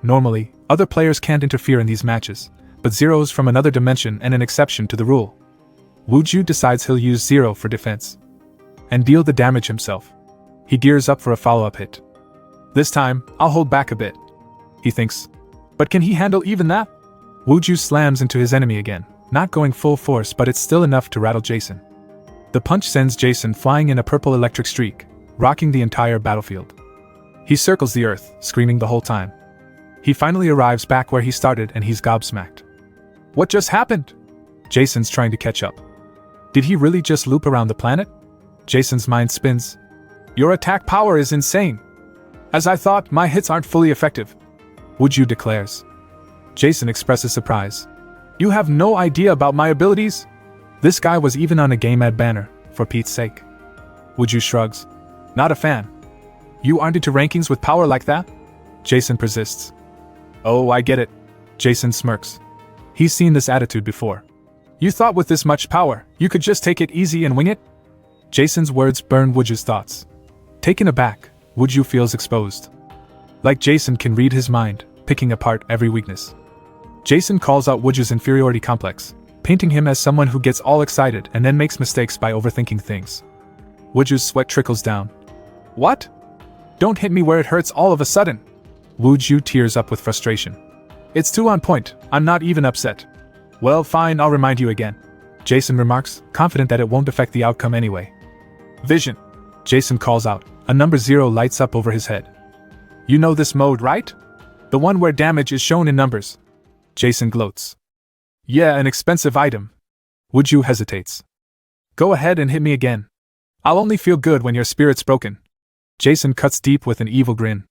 Normally, other players can't interfere in these matches, but Zero's from another dimension and an exception to the rule. Wuju decides he'll use Zero for defense and deal the damage himself. He gears up for a follow-up hit. This time, I'll hold back a bit, he thinks. But can he handle even that? Wuju slams into his enemy again, not going full force, but it's still enough to rattle Jason. The punch sends Jason flying in a purple electric streak, rocking the entire battlefield. He circles the earth, screaming the whole time. He finally arrives back where he started and he's gobsmacked. What just happened? Jason's trying to catch up. Did he really just loop around the planet? Jason's mind spins. Your attack power is insane. As I thought, my hits aren't fully effective, Wuju declares. Jason expresses surprise. You have no idea about my abilities? This guy was even on a game ad banner, for Pete's sake. Wuju shrugs. Not a fan. You aren't into rankings with power like that? Jason persists. Oh, I get it. Jason smirks. He's seen this attitude before. You thought with this much power, you could just take it easy and wing it? Jason's words burn Wuju's thoughts. Taken aback, Wuju feels exposed. Like Jason can read his mind, picking apart every weakness. Jason calls out Wuju's inferiority complex, painting him as someone who gets all excited and then makes mistakes by overthinking things. Wuju's sweat trickles down. What? Don't hit me where it hurts all of a sudden. Wuju tears up with frustration. It's too on point, I'm not even upset. Well, fine, I'll remind you again, Jason remarks, confident that it won't affect the outcome anyway. Vision, Jason calls out. A number 0 lights up over his head. You know this mode, right? The one where damage is shown in numbers. Jason gloats. Yeah, an expensive item. Wuju hesitates. Go ahead and hit me again. I'll only feel good when your spirit's broken. Jason cuts deep with an evil grin.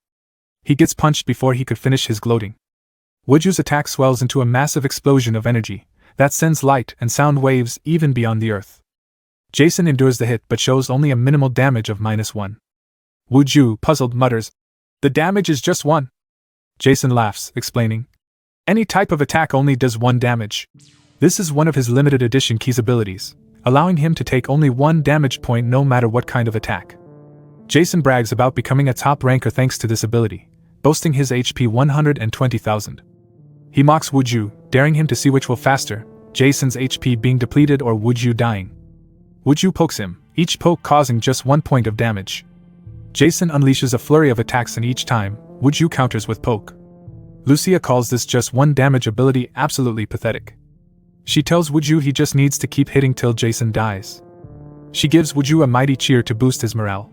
He gets punched before he could finish his gloating. Wuju's attack swells into a massive explosion of energy that sends light and sound waves even beyond the earth. Jason endures the hit but shows only a minimal damage of -1. Wuju, puzzled, mutters, The damage is just 1. Jason laughs, explaining, Any type of attack only does 1 damage. This is one of his limited edition Key's abilities, allowing him to take only 1 damage point no matter what kind of attack. Jason brags about becoming a top ranker thanks to this ability, boasting his HP 120,000. He mocks Wuju, daring him to see which will faster, Jason's HP being depleted or Wuju dying. Wuju pokes him, each poke causing just 1 point of damage. Jason unleashes a flurry of attacks and each time, Wuju counters with poke. Lucia calls this just 1 damage ability absolutely pathetic. She tells Wuju he just needs to keep hitting till Jason dies. She gives Wuju a mighty cheer to boost his morale.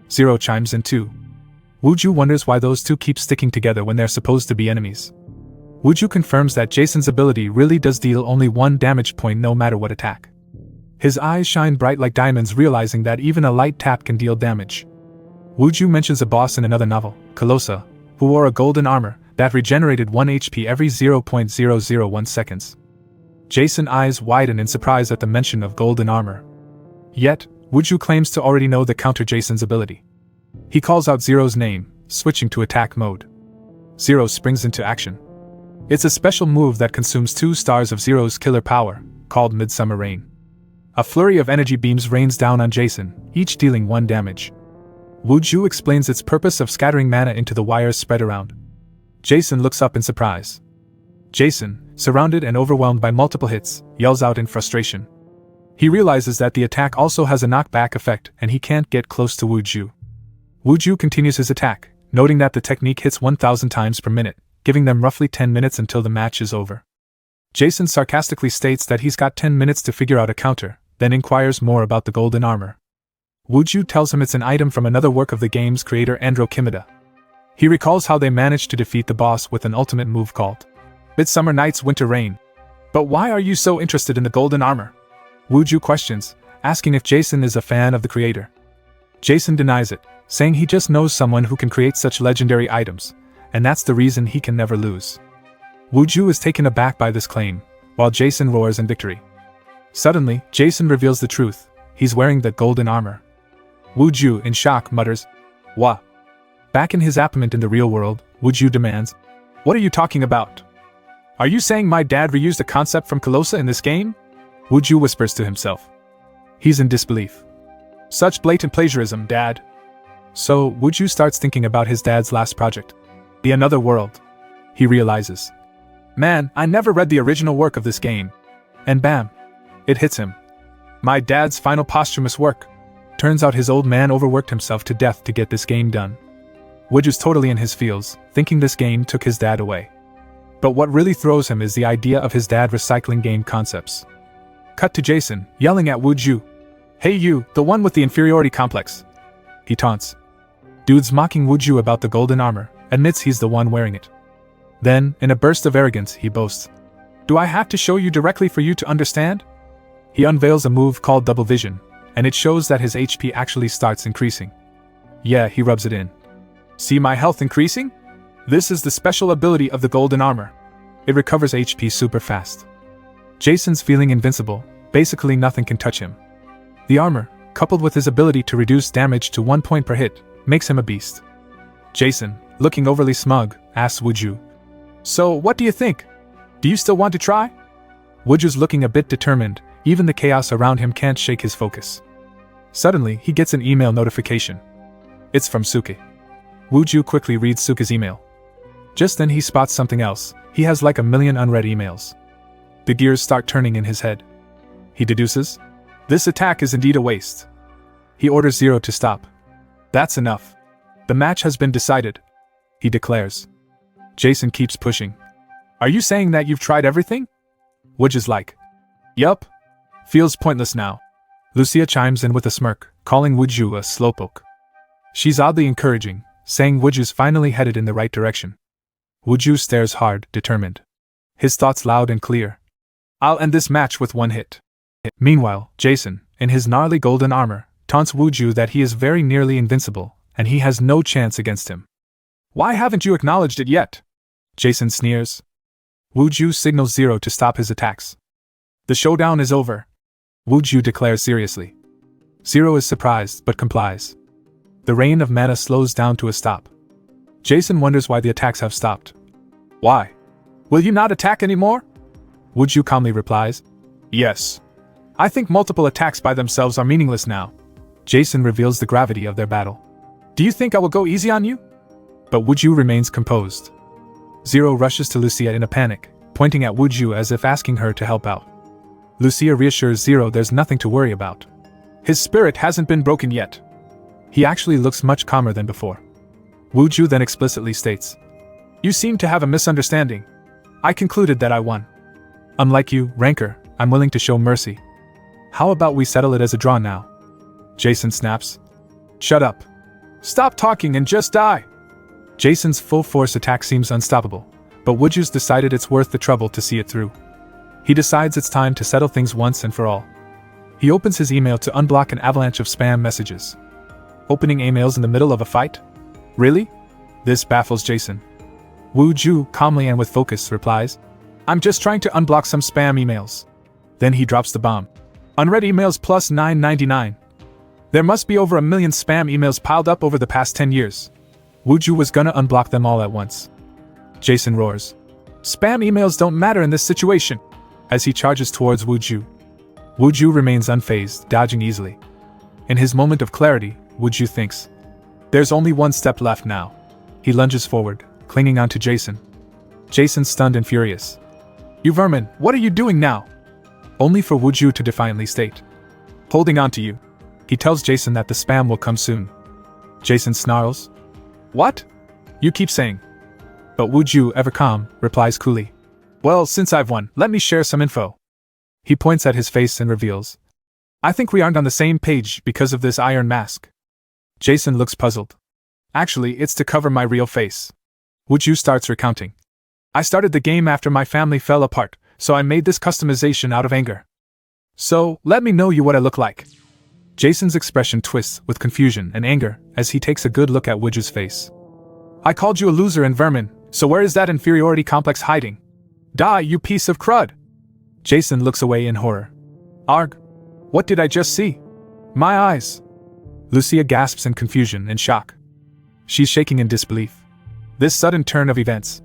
Zero chimes in too. Wuju wonders why those two keep sticking together when they're supposed to be enemies. Wuju confirms that Jason's ability really does deal only 1 damage point no matter what attack. His eyes shine bright like diamonds, realizing that even a light tap can deal damage. Wuju mentions a boss in another novel, Colossa, who wore a golden armor that regenerated 1 HP every 0.001 seconds. Jason's eyes widen in surprise at the mention of golden armor. Yet, Wuju claims to already know the counter Jason's ability. He calls out Zero's name, switching to attack mode. Zero springs into action. It's a special move that consumes 2 stars of Zero's killer power, called Midsummer Rain. A flurry of energy beams rains down on Jason, each dealing 1 damage. Wuju explains its purpose of scattering mana into the wires spread around. Jason looks up in surprise. Jason, surrounded and overwhelmed by multiple hits, yells out in frustration. He realizes that the attack also has a knockback effect and he can't get close to Wuju. Wuju continues his attack, noting that the technique hits 1,000 times per minute, giving them roughly 10 minutes until the match is over. Jason sarcastically states that he's got 10 minutes to figure out a counter, then inquires more about the golden armor. Wuju tells him it's an item from another work of the game's creator Aniclimax. He recalls how they managed to defeat the boss with an ultimate move called Midsummer Night's Winter Rain. But why are you so interested in the golden armor? Wuju questions, asking if Jason is a fan of the creator. Jason denies it, saying he just knows someone who can create such legendary items, and that's the reason he can never lose. Wuju is taken aback by this claim, while Jason roars in victory. Suddenly, Jason reveals the truth. He's wearing the golden armor. Wuju, in shock, mutters, "Wha?" Back in his apartment in the real world, Wuju demands, "What are you talking about? Are you saying my dad reused a concept from Colossa in this game?" Wuju whispers to himself. He's in disbelief. Such blatant plagiarism, Dad. So, Wuju starts thinking about his dad's last project. The Another World. He realizes, man, I never read the original work of this game. And bam! It hits him. My dad's final posthumous work. Turns out his old man overworked himself to death to get this game done. Wooju's totally in his feels, thinking this game took his dad away. But what really throws him is the idea of his dad recycling game concepts. Cut to Jason, yelling at Wooju. Hey you, the one with the inferiority complex. He taunts. Dude's mocking Wooju about the golden armor, admits he's the one wearing it. Then, in a burst of arrogance, he boasts. Do I have to show you directly for you to understand? He unveils a move called Double Vision, and it shows that his HP actually starts increasing. Yeah, he rubs it in. See my health increasing? This is the special ability of the golden armor. It recovers HP super fast. Jason's feeling invincible, basically nothing can touch him. The armor, coupled with his ability to reduce damage to 1 point per hit, makes him a beast. Jason, looking overly smug, asks Wooju. So, what do you think? Do you still want to try? Wooju's looking a bit determined, even the chaos around him can't shake his focus. Suddenly, he gets an email notification. It's from Suke. Wooju quickly reads Suke's email. Just then he spots something else. He has like a million unread emails. The gears start turning in his head. He deduces, this attack is indeed a waste. He orders Zero to stop. That's enough. The match has been decided, he declares. Jason keeps pushing. Are you saying that you've tried everything? Wooju's like, yup. Feels pointless now. Lucia chimes in with a smirk, calling Wooju a slowpoke. She's oddly encouraging, saying Wooju's finally headed in the right direction. Wooju stares hard, determined. His thoughts loud and clear. I'll end this match with one hit. Meanwhile, Jason, in his gnarly golden armor, taunts Wooju that he is very nearly invincible, and he has no chance against him. Why haven't you acknowledged it yet? Jason sneers. Wooju signals Zero to stop his attacks. The showdown is over, Wooju declares seriously. Zero is surprised, but complies. The rain of mana slows down to a stop. Jason wonders why the attacks have stopped. Why? Will you not attack anymore? Wooju calmly replies. Yes. I think multiple attacks by themselves are meaningless now. Jason reveals the gravity of their battle. Do you think I will go easy on you? But Wooju remains composed. Zero rushes to Lucia in a panic, pointing at Wooju as if asking her to help out. Lucia reassures Zero there's nothing to worry about. His spirit hasn't been broken yet. He actually looks much calmer than before. Wooju then explicitly states, You seem to have a misunderstanding. I concluded that I won. Unlike you, Rancor, I'm willing to show mercy. How about we settle it as a draw now? Jason snaps. Shut up. Stop talking and just die. Jason's full-force attack seems unstoppable, but Wooju's decided it's worth the trouble to see it through. He decides it's time to settle things once and for all. He opens his email to unblock an avalanche of spam messages. Opening emails in the middle of a fight? Really? This baffles Jason. Wooju, calmly and with focus, replies, I'm just trying to unblock some spam emails. Then he drops the bomb. Unread emails plus $9.99. There must be over 1 million spam emails piled up over the past 10 years. Wooju was gonna unblock them all at once. Jason roars. Spam emails don't matter in this situation, as he charges towards Wooju. Wooju remains unfazed, dodging easily. In his moment of clarity, Wooju thinks, there's only one step left now. He lunges forward, clinging onto Jason. Jason's stunned and furious. You vermin, what are you doing now? Only for Wooju to defiantly state. Holding on to you. He tells Jason that the spam will come soon. Jason snarls. What? You keep saying. But Wooju, ever calm, replies coolly. Well, since I've won, let me share some info. He points at his face and reveals. I think we aren't on the same page because of this iron mask. Jason looks puzzled. Actually, it's to cover my real face. Wooju starts recounting. I started the game after my family fell apart, so I made this customization out of anger. So, let me know you what I look like. Jason's expression twists with confusion and anger as he takes a good look at Wooju's face. I called you a loser and vermin, so where is that inferiority complex hiding? Die, you piece of crud! Jason looks away in horror. Arg! What did I just see? My eyes! Lucia gasps in confusion and shock. She's shaking in disbelief. This sudden turn of events.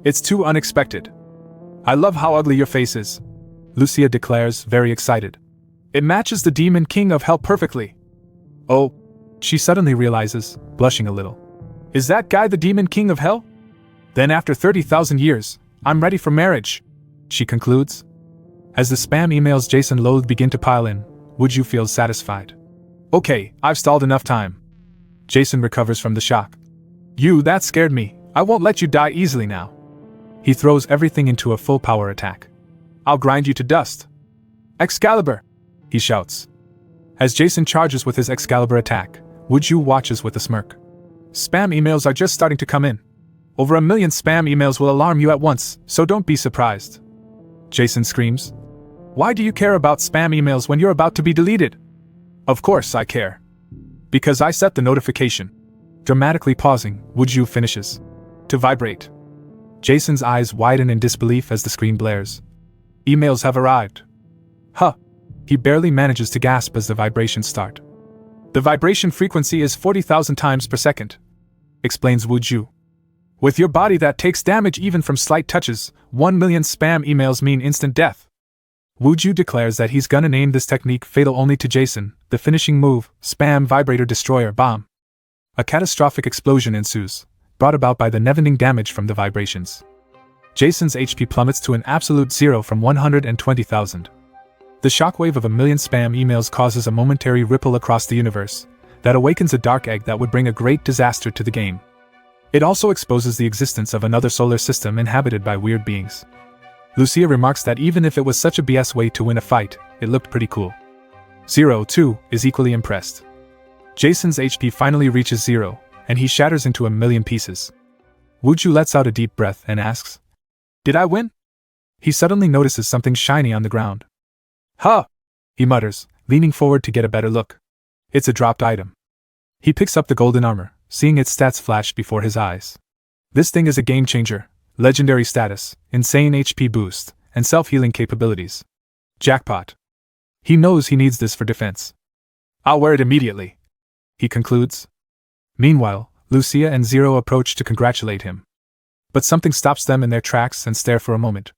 It's too unexpected. I love how ugly your face is, Lucia declares, very excited. It matches the Demon King of Hell perfectly. Oh, she suddenly realizes, blushing a little. Is that guy the Demon King of Hell? Then after 30,000 years, I'm ready for marriage, she concludes. As the spam emails Jason loathed begin to pile in, Wooju feels satisfied. Okay, I've stalled enough time. Jason recovers from the shock. That scared me. I won't let you die easily now. He throws everything into a full power attack. I'll grind you to dust. Excalibur! He shouts. As Jason charges with his Excalibur attack, Wooju watches with a smirk. Spam emails are just starting to come in. Over 1 million spam emails will alarm you at once, so don't be surprised. Jason screams. Why do you care about spam emails when you're about to be deleted? Of course I care. Because I set the notification. Dramatically pausing, Wooju finishes. To vibrate. Jason's eyes widen in disbelief as the screen blares. Emails have arrived. Huh. He barely manages to gasp as the vibrations start. The vibration frequency is 40,000 times per second, explains Wooju. With your body that takes damage even from slight touches, 1 million spam emails mean instant death. Wooju declares that he's gonna name this technique fatal only to Jason, the finishing move, Spam Vibrator Destroyer Bomb. A catastrophic explosion ensues, brought about by the never-ending damage from the vibrations. Jason's HP plummets to an absolute zero from 120,000. The shockwave of 1 million spam emails causes a momentary ripple across the universe that awakens a dark egg that would bring a great disaster to the game. It also exposes the existence of another solar system inhabited by weird beings. Lucia remarks that even if it was such a BS way to win a fight, it looked pretty cool. Zero, too, is equally impressed. Jason's HP finally reaches zero, and he shatters into 1 million pieces. Wooju lets out a deep breath and asks, Did I win? He suddenly notices something shiny on the ground. Huh! He mutters, leaning forward to get a better look. It's a dropped item. He picks up the golden armor, seeing its stats flash before his eyes. This thing is a game changer, legendary status, insane HP boost, and self-healing capabilities. Jackpot. He knows he needs this for defense. I'll wear it immediately, he concludes. Meanwhile, Lucia and Zero approach to congratulate him. But something stops them in their tracks and stare for a moment.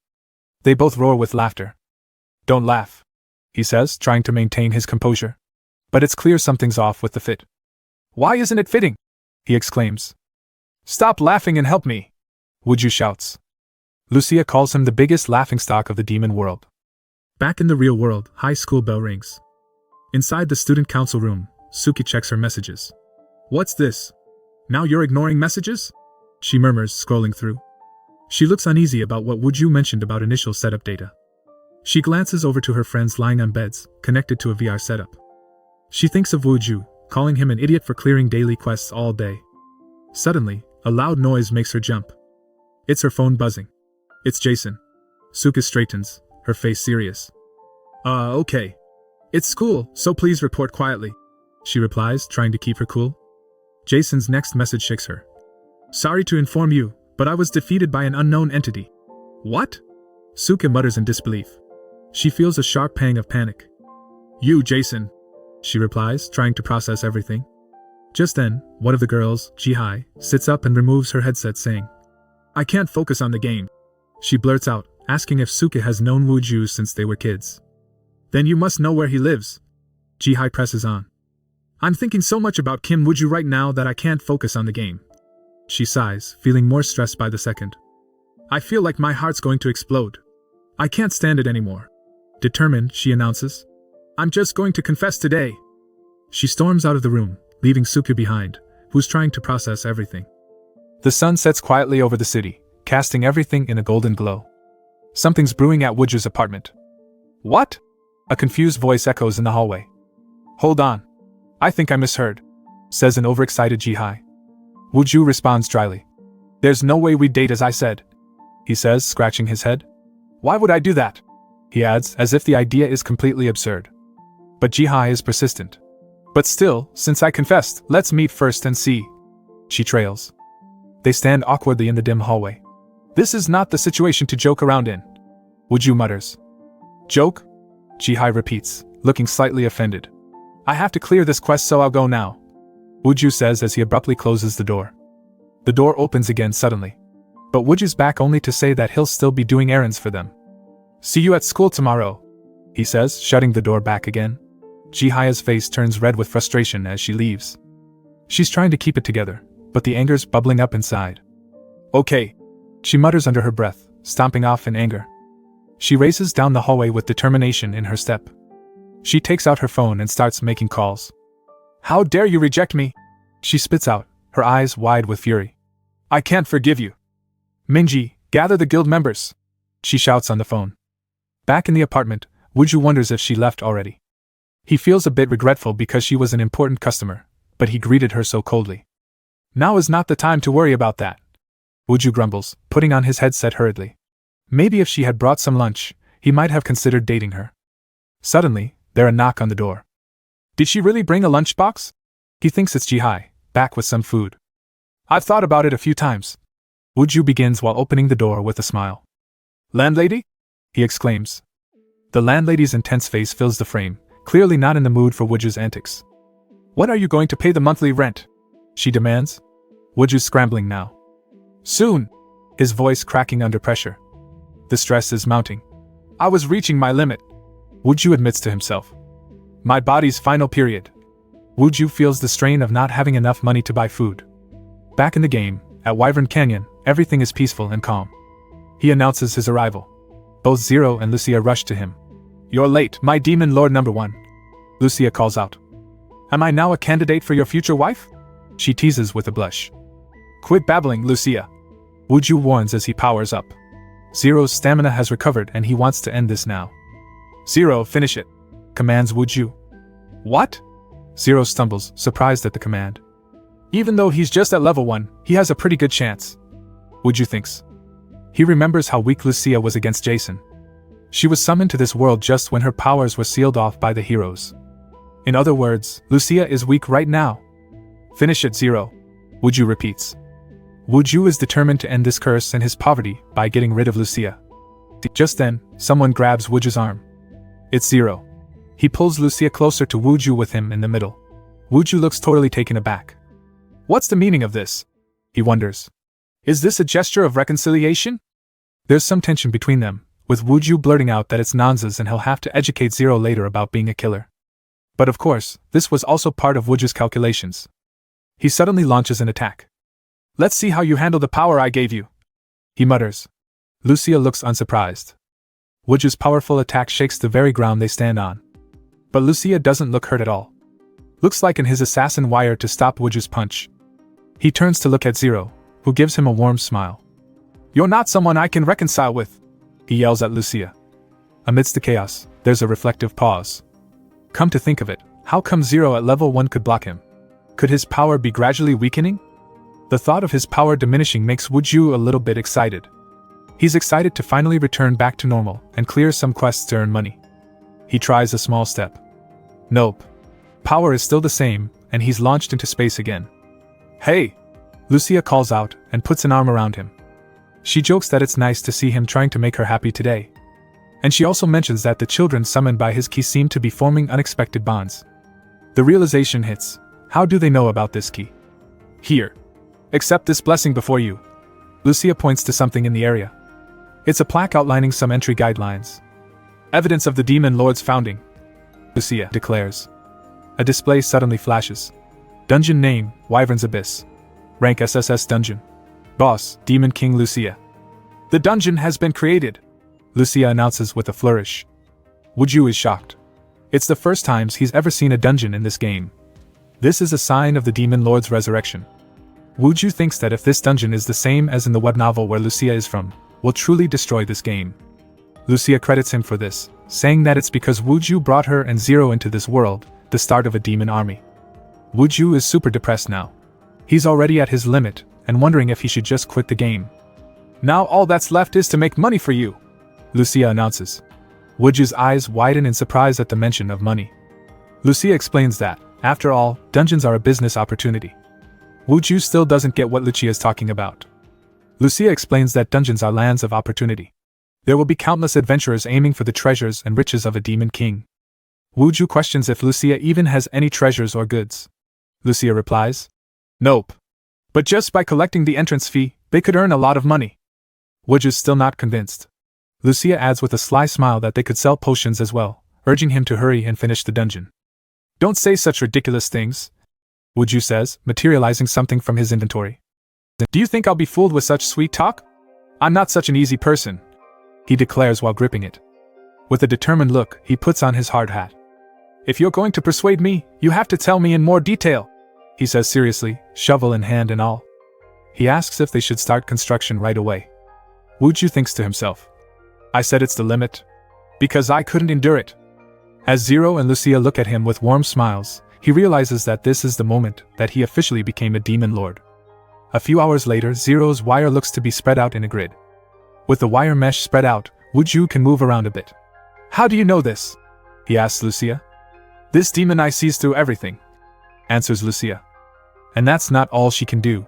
They both roar with laughter. Don't laugh, he says, trying to maintain his composure. But it's clear something's off with the fit. Why isn't it fitting? He exclaims. Stop laughing and help me, Wooju shouts. Lucia calls him the biggest laughingstock of the demon world. Back in the real world, high school bell rings. Inside the student council room, Suki checks her messages. What's this? Now you're ignoring messages? She murmurs, scrolling through. She looks uneasy about what Wooju mentioned about initial setup data. She glances over to her friends lying on beds, connected to a VR setup. She thinks of Wooju, calling him an idiot for clearing daily quests all day. Suddenly, a loud noise makes her jump. It's her phone buzzing. It's Jason. Suka straightens, her face serious. Okay. It's school, so please report quietly, she replies, trying to keep her cool. Jason's next message shakes her. Sorry to inform you, but I was defeated by an unknown entity. What? Suka mutters in disbelief. She feels a sharp pang of panic. You, Jason, she replies, trying to process everything. Just then, one of the girls, Jihai, sits up and removes her headset saying, I can't focus on the game. She blurts out, asking if Suka has known Wooju since they were kids. Then you must know where he lives. Jihai presses on. I'm thinking so much about Kim Wooju right now that I can't focus on the game. She sighs, feeling more stressed by the second. I feel like my heart's going to explode. I can't stand it anymore. Determined, she announces. I'm just going to confess today. She storms out of the room, leaving Suka behind, who's trying to process everything. The sun sets quietly over the city, casting everything in a golden glow. Something's brewing at Wooju's apartment. What? A confused voice echoes in the hallway. Hold on. I think I misheard, says an overexcited Jihai. Wooju responds dryly. There's no way we'd date as I said, he says, scratching his head. Why would I do that? He adds, as if the idea is completely absurd. But Jihai is persistent. But still, since I confessed, let's meet first and see. She trails. They stand awkwardly in the dim hallway. This is not the situation to joke around in, Wooju mutters. Joke? Jihai repeats, looking slightly offended. I have to clear this quest, so I'll go now, Wooju says as he abruptly closes the door. The door opens again suddenly. But Wooju's back only to say that he'll still be doing errands for them. See you at school tomorrow, he says, shutting the door back again. Jihai's face turns red with frustration as she leaves. She's trying to keep it together, but the anger's bubbling up inside. Okay, She mutters under her breath, stomping off in anger. She races down the hallway with determination in her step. She takes out her phone and starts making calls. How dare you reject me? She spits out, her eyes wide with fury. I can't forgive you. Minji, gather the guild members. She shouts on the phone. Back in the apartment, Wooju wonders if she left already. He feels a bit regretful because she was an important customer, but he greeted her so coldly. Now is not the time to worry about that. Wooju grumbles, putting on his headset hurriedly. Maybe if she had brought some lunch, he might have considered dating her. Suddenly, there's a knock on the door. Did she really bring a lunchbox? He thinks it's Jihai, back with some food. I've thought about it a few times. Wooju begins while opening the door with a smile. Landlady? He exclaims. The landlady's intense face fills the frame, clearly not in the mood for Wooju's antics. When are you going to pay the monthly rent? She demands. Wooju's scrambling now. Soon, his voice cracking under pressure. The stress is mounting. I was reaching my limit. Wooju admits to himself. My body's final period. Wooju feels the strain of not having enough money to buy food. Back in the game, at Wyvern Canyon, everything is peaceful and calm. He announces his arrival. Both Zero and Lucia rush to him. You're late, my demon lord number 1. Lucia calls out. Am I now a candidate for your future wife? She teases with a blush. Quit babbling, Lucia. Wooju warns as he powers up. Zero's stamina has recovered and he wants to end this now. Zero, finish it, commands Wooju. What? Zero stumbles, surprised at the command. Even though he's just at level 1, he has a pretty good chance. Wooju thinks. He remembers how weak Lucia was against Jason. She was summoned to this world just when her powers were sealed off by the heroes. In other words, Lucia is weak right now. Finish it, Zero, Wooju repeats. Wooju is determined to end this curse and his poverty by getting rid of Lucia. Just then, someone grabs Wooju's arm. It's Zero. He pulls Lucia closer to Wooju with him in the middle. Wooju looks totally taken aback. What's the meaning of this? He wonders. Is this a gesture of reconciliation? There's some tension between them, with Wooju blurting out that it's nonsense and he'll have to educate Zero later about being a killer. But of course, this was also part of Wooju's calculations. He suddenly launches an attack. Let's see how you handle the power I gave you, he mutters. Lucia looks unsurprised. Wooju's powerful attack shakes the very ground they stand on. But Lucia doesn't look hurt at all. Looks like in his assassin wire to stop Wooju's punch. He turns to look at Zero, who gives him a warm smile. You're not someone I can reconcile with, he yells at Lucia. Amidst the chaos, there's a reflective pause. Come to think of it, how come Zero at level 1 could block him? Could his power be gradually weakening? The thought of his power diminishing makes Wooju a little bit excited. He's excited to finally return back to normal and clear some quests to earn money. He tries a small step. Nope. Power is still the same, and he's launched into space again. Hey! Lucia calls out and puts an arm around him. She jokes that it's nice to see him trying to make her happy today. And she also mentions that the children summoned by his key seem to be forming unexpected bonds. The realization hits. How do they know about this key? Here. Accept this blessing before you. Lucia points to something in the area. It's a plaque outlining some entry guidelines. Evidence of the Demon Lord's founding, Lucia declares. A display suddenly flashes. Dungeon name, Wyvern's Abyss. Rank SSS Dungeon. Boss, Demon King Lucia. The dungeon has been created, Lucia announces with a flourish. Wooju is shocked. It's the first time he's ever seen a dungeon in this game. This is a sign of the Demon Lord's resurrection. Wooju thinks that if this dungeon is the same as in the web novel where Lucia is from, will truly destroy this game. Lucia credits him for this, saying that it's because Wooju brought her and Zero into this world, the start of a demon army. Wooju is super depressed now. He's already at his limit, and wondering if he should just quit the game. Now all that's left is to make money for you, Lucia announces. Wooju's eyes widen in surprise at the mention of money. Lucia explains that, after all, dungeons are a business opportunity. Wooju still doesn't get what Lucia is talking about. Lucia explains that dungeons are lands of opportunity. There will be countless adventurers aiming for the treasures and riches of a demon king. Wooju questions if Lucia even has any treasures or goods. Lucia replies, nope. But just by collecting the entrance fee, they could earn a lot of money. Wooju's still not convinced. Lucia adds with a sly smile that they could sell potions as well, urging him to hurry and finish the dungeon. Don't say such ridiculous things, Wooju says, materializing something from his inventory. Do you think I'll be fooled with such sweet talk? I'm not such an easy person, he declares while gripping it. With a determined look, he puts on his hard hat. If you're going to persuade me, you have to tell me in more detail, he says seriously, shovel in hand and all. He asks if they should start construction right away. Wuju thinks to himself. I said it's the limit. Because I couldn't endure it. As Zero and Lucia look at him with warm smiles, he realizes that this is the moment that he officially became a demon lord. A few hours later, Zero's wire looks to be spread out in a grid. With the wire mesh spread out, Wuju can move around a bit. How do you know this? He asks Lucia. This demon eye sees through everything, answers Lucia. And that's not all she can do.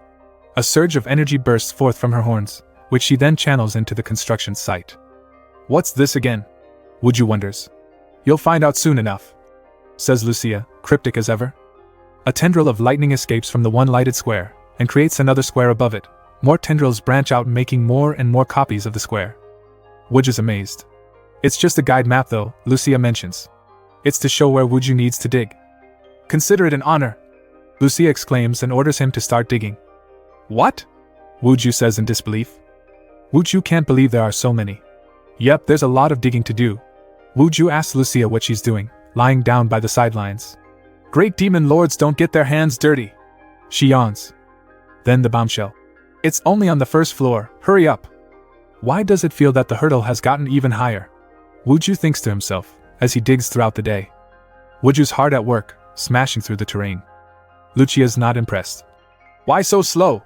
A surge of energy bursts forth from her horns, which she then channels into the construction site. What's this again? Wuju wonders. You'll find out soon enough, says Lucia, cryptic as ever. A tendril of lightning escapes from the one lighted square, and creates another square above it. More tendrils branch out, making more and more copies of the square. Wuju's amazed. It's just a guide map though, Lucia mentions. It's to show where Wuju needs to dig. Consider it an honor, Lucia exclaims and orders him to start digging. What? Wuju says in disbelief. Wuju can't believe there are so many. Yep, there's a lot of digging to do. Wuju asks Lucia what she's doing, lying down by the sidelines. Great demon lords don't get their hands dirty. She yawns. Then the bombshell. It's only on the first floor, hurry up. Why does it feel that the hurdle has gotten even higher? Wuju thinks to himself, as he digs throughout the day. Wuju's hard at work, smashing through the terrain. Lucia's not impressed. Why so slow?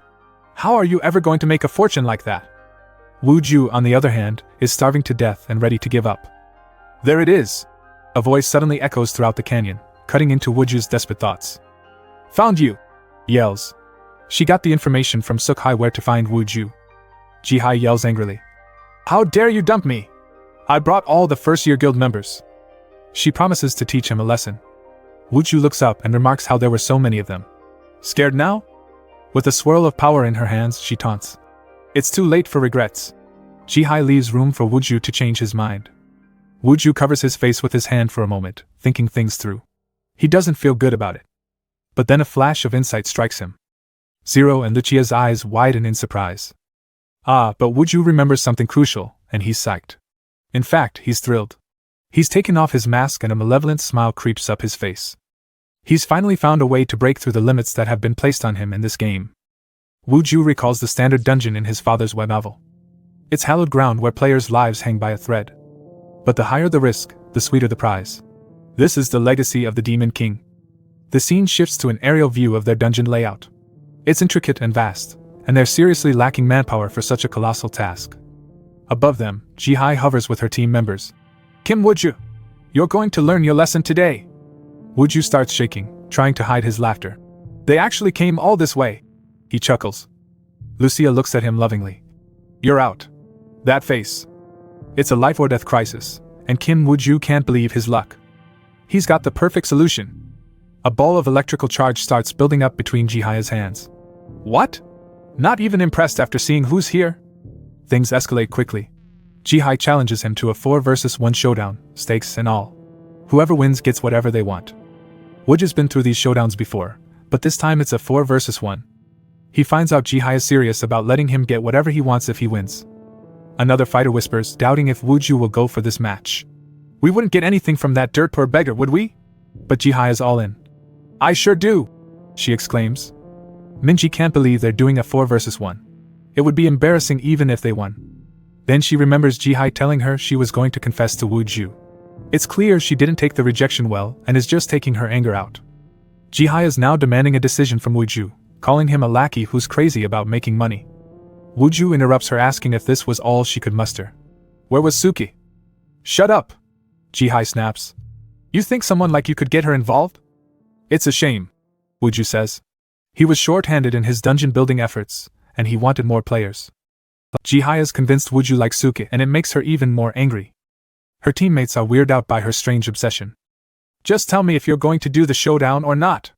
How are you ever going to make a fortune like that? Wuju, on the other hand, is starving to death and ready to give up. There it is! A voice suddenly echoes throughout the canyon, cutting into Wuju's desperate thoughts. Found you! Yells. She got the information from Sukhai where to find Wuju. Jihai yells angrily. How dare you dump me? I brought all the first-year guild members. She promises to teach him a lesson. Wuju looks up and remarks how there were so many of them. Scared now? With a swirl of power in her hands, she taunts. It's too late for regrets. Jihai leaves room for Wuju to change his mind. Wuju covers his face with his hand for a moment, thinking things through. He doesn't feel good about it. But then a flash of insight strikes him. Zero and Lucia's eyes widen in surprise. Ah, but Wuju remembers something crucial, and he's psyched. In fact, he's thrilled. He's taken off his mask and a malevolent smile creeps up his face. He's finally found a way to break through the limits that have been placed on him in this game. Wuju recalls the standard dungeon in his father's web novel. It's hallowed ground where players' lives hang by a thread. But the higher the risk, the sweeter the prize. This is the legacy of the Demon King. The scene shifts to an aerial view of their dungeon layout. It's intricate and vast, and they're seriously lacking manpower for such a colossal task. Above them, Jihai hovers with her team members. Kim Wuju, you're going to learn your lesson today. Wuju starts shaking, trying to hide his laughter. They actually came all this way. He chuckles. Lucia looks at him lovingly. You're out. That face. It's a life or death crisis, and Kim Wuju can't believe his luck. He's got the perfect solution. A ball of electrical charge starts building up between Jihai's hands. What? Not even impressed after seeing who's here? Things escalate quickly. Jihai challenges him to a 4 versus 1 showdown, stakes and all. Whoever wins gets whatever they want. Wuju's been through these showdowns before, but this time it's a 4 versus 1. He finds out Jihai is serious about letting him get whatever he wants if he wins. Another fighter whispers, doubting if Wuju will go for this match. We wouldn't get anything from that dirt poor beggar, would we? But Jihai is all in. I sure do, she exclaims. Minji can't believe they're doing a 4 versus 1. It would be embarrassing even if they won. Then she remembers Jihai telling her she was going to confess to Wuju. It's clear she didn't take the rejection well and is just taking her anger out. Jihai is now demanding a decision from Wuju, calling him a lackey who's crazy about making money. Wuju interrupts her, asking if this was all she could muster. Where was Suki? Shut up! Jihai snaps. You think someone like you could get her involved? It's a shame, Wuju says. He was short-handed in his dungeon building efforts, and he wanted more players. Jihai has convinced Wuju like Suki, and it makes her even more angry. Her teammates are weirded out by her strange obsession. Just tell me if you're going to do the showdown or not,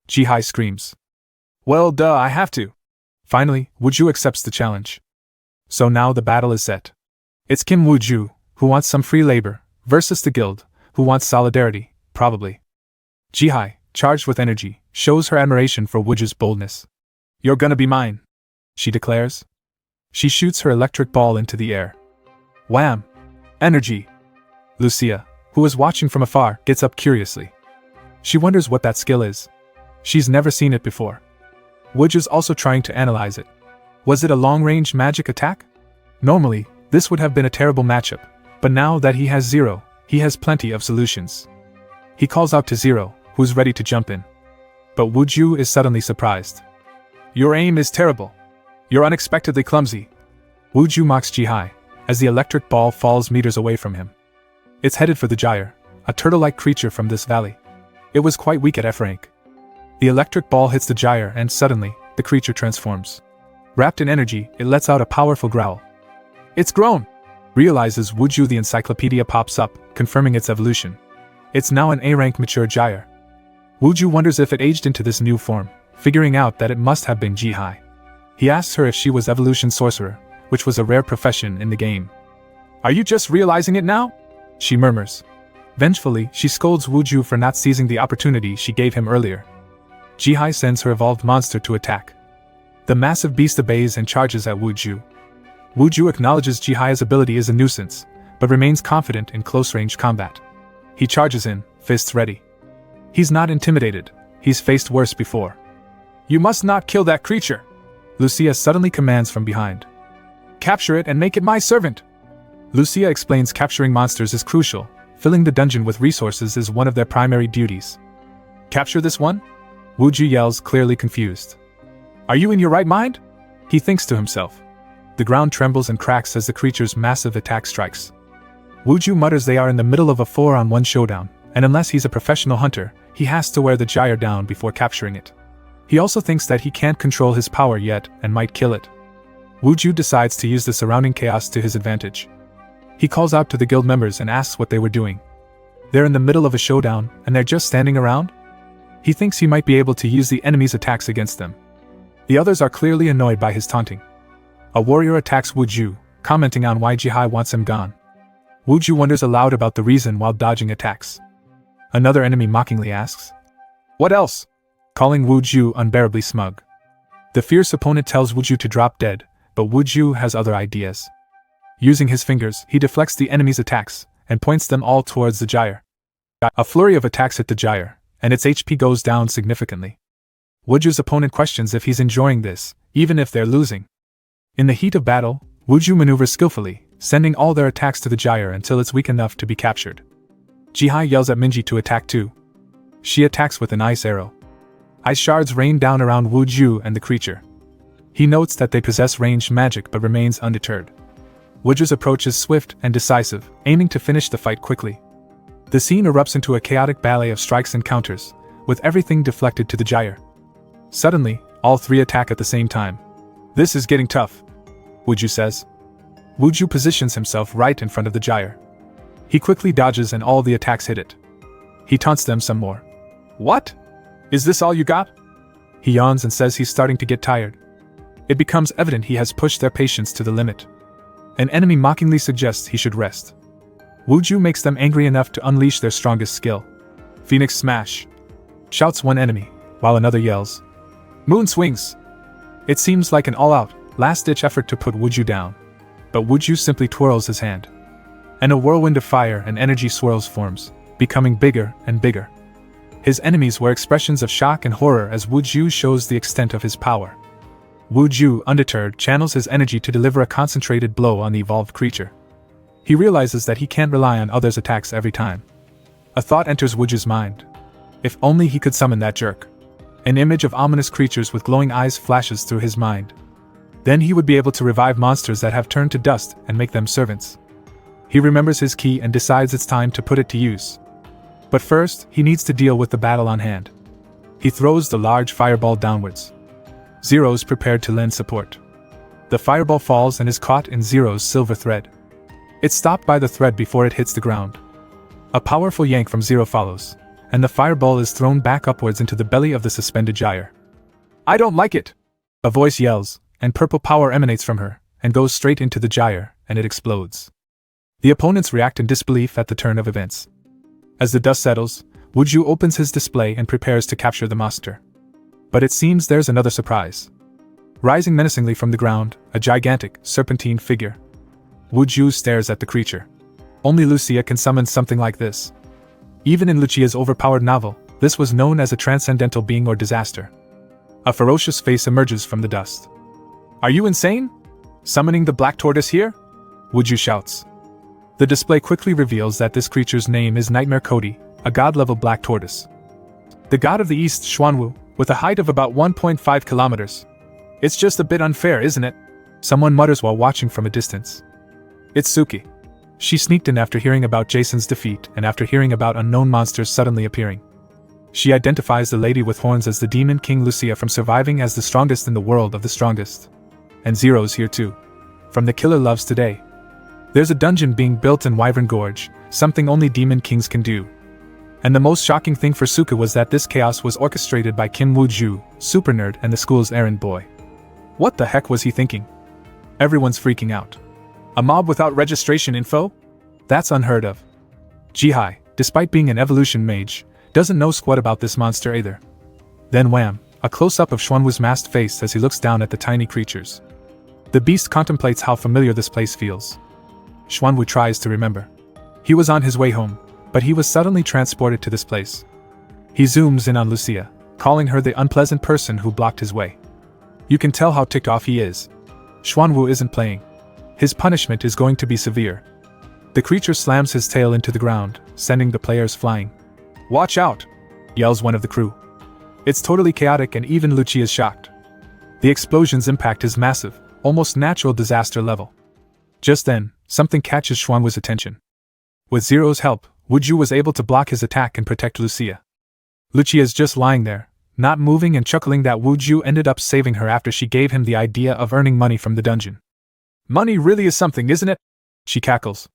Jihai screams. Well, duh, I have to. Finally, Wuju accepts the challenge. So now the battle is set. It's Kim Wuju, who wants some free labor, versus the guild, who wants solidarity, probably. Jihai, charged with energy, shows her admiration for Wuju's boldness. You're gonna be mine, she declares. She shoots her electric ball into the air. Wham! Energy! Lucia, who is watching from afar, gets up curiously. She wonders what that skill is. She's never seen it before. Wooju is also trying to analyze it. Was it a long-range magic attack? Normally, this would have been a terrible matchup, but now that he has Zero, he has plenty of solutions. He calls out to Zero, who's ready to jump in. But Wooju is suddenly surprised. Your aim is terrible. You're unexpectedly clumsy. Wooju mocks Jihai, as the electric ball falls meters away from him. It's headed for the gyre, a turtle-like creature from this valley. It was quite weak at F rank. The electric ball hits the gyre and suddenly, the creature transforms. Wrapped in energy, it lets out a powerful growl. It's grown! Realizes Wooju. The encyclopedia pops up, confirming its evolution. It's now an A-rank mature gyre. Wooju wonders if it aged into this new form, figuring out that it must have been Jihai. He asks her if she was evolution sorcerer, which was a rare profession in the game. Are you just realizing it now? She murmurs. Vengefully, she scolds Wooju for not seizing the opportunity she gave him earlier. Jihai sends her evolved monster to attack. The massive beast obeys and charges at Wooju. Wooju acknowledges Jihai's ability is a nuisance, but remains confident in close-range combat. He charges in, fists ready. He's not intimidated, he's faced worse before. You must not kill that creature! Lucia suddenly commands from behind. Capture it and make it my servant! Lucia explains capturing monsters is crucial, filling the dungeon with resources is one of their primary duties. Capture this one? Wooju yells, clearly confused. Are you in your right mind? He thinks to himself. The ground trembles and cracks as the creature's massive attack strikes. Wooju mutters they are in the middle of a 4-on-1 showdown, and unless he's a professional hunter, he has to wear the gyre down before capturing it. He also thinks that he can't control his power yet and might kill it. Wooju decides to use the surrounding chaos to his advantage. He calls out to the guild members and asks what they were doing. They're in the middle of a showdown, and they're just standing around? He thinks he might be able to use the enemy's attacks against them. The others are clearly annoyed by his taunting. A warrior attacks Wooju, commenting on why Jihai wants him gone. Wooju wonders aloud about the reason while dodging attacks. Another enemy mockingly asks, "What else?" calling Wooju unbearably smug. The fierce opponent tells Wooju to drop dead, but Wooju has other ideas. Using his fingers, he deflects the enemy's attacks, and points them all towards the gyre. A flurry of attacks hit the gyre, and its HP goes down significantly. Wooju's opponent questions if he's enjoying this, even if they're losing. In the heat of battle, Wooju maneuvers skillfully, sending all their attacks to the gyre until it's weak enough to be captured. Jihai yells at Minji to attack too. She attacks with an ice arrow. Ice shards rain down around Wooju and the creature. He notes that they possess ranged magic but remains undeterred. Wooju's approach is swift and decisive, aiming to finish the fight quickly. The scene erupts into a chaotic ballet of strikes and counters, with everything deflected to the gyre. Suddenly, all three attack at the same time. This is getting tough, Wooju says. Wooju positions himself right in front of the gyre. He quickly dodges and all the attacks hit it. He taunts them some more. What? Is this all you got? He yawns and says he's starting to get tired. It becomes evident he has pushed their patience to the limit. An enemy mockingly suggests he should rest. Wooju makes them angry enough to unleash their strongest skill. Phoenix Smash! Shouts one enemy, while another yells. Moon Swings! It seems like an all-out, last-ditch effort to put Wooju down. But Wooju simply twirls his hand. And a whirlwind of fire and energy swirls forms, becoming bigger and bigger. His enemies wear expressions of shock and horror as Wooju shows the extent of his power. Wooju, undeterred, channels his energy to deliver a concentrated blow on the evolved creature. He realizes that he can't rely on others' attacks every time. A thought enters Wooju's mind. If only he could summon that jerk. An image of ominous creatures with glowing eyes flashes through his mind. Then he would be able to revive monsters that have turned to dust and make them servants. He remembers his key and decides it's time to put it to use. But first, he needs to deal with the battle on hand. He throws the large fireball downwards. Zero's prepared to lend support. The fireball falls and is caught in Zero's silver thread. It's stopped by the thread before it hits the ground. A powerful yank from Zero follows, and the fireball is thrown back upwards into the belly of the suspended gyre. I don't like it! A voice yells, and purple power emanates from her, and goes straight into the gyre, and it explodes. The opponents react in disbelief at the turn of events. As the dust settles, Wooju opens his display and prepares to capture the monster. But it seems there's another surprise. Rising menacingly from the ground, a gigantic, serpentine figure. Wu Ju stares at the creature. Only Lucia can summon something like this. Even in Lucia's overpowered novel, this was known as a transcendental being or disaster. A ferocious face emerges from the dust. Are you insane? Summoning the black tortoise here? Wu Ju shouts. The display quickly reveals that this creature's name is Nightmare Cody, a god-level black tortoise. The god of the east, Xuanwu, with a height of about 1.5 kilometers. It's just a bit unfair, isn't it? Someone mutters while watching from a distance. It's Suki. She sneaked in after hearing about Jason's defeat and after hearing about unknown monsters suddenly appearing. She identifies the lady with horns as the Demon King Lucia from surviving as the strongest in the world of the strongest. And Zero's here too. From the killer loves today. There's a dungeon being built in Wyvern Gorge, something only Demon Kings can do. And the most shocking thing for Suka was that this chaos was orchestrated by Kim Woo-ju, super nerd and the school's errand boy. What the heck was he thinking? Everyone's freaking out. A mob without registration info? That's unheard of. Jihai, despite being an evolution mage, doesn't know squat about this monster either. Then wham, a close-up of Xuanwu's masked face as he looks down at the tiny creatures. The beast contemplates how familiar this place feels. Xuanwu tries to remember. He was on his way home, but he was suddenly transported to this place. He zooms in on Lucia, calling her the unpleasant person who blocked his way. You can tell how ticked off he is. Xuanwu isn't playing. His punishment is going to be severe. The creature slams his tail into the ground, sending the players flying. Watch out! Yells one of the crew. It's totally chaotic and even Lucia is shocked. The explosion's impact is massive, almost natural disaster level. Just then, something catches Xuanwu's attention. With Zero's help, Wu Ju was able to block his attack and protect Lucia. Lucia's just lying there, not moving and chuckling that Wu Ju ended up saving her after she gave him the idea of earning money from the dungeon. Money really is something, isn't it? She cackles.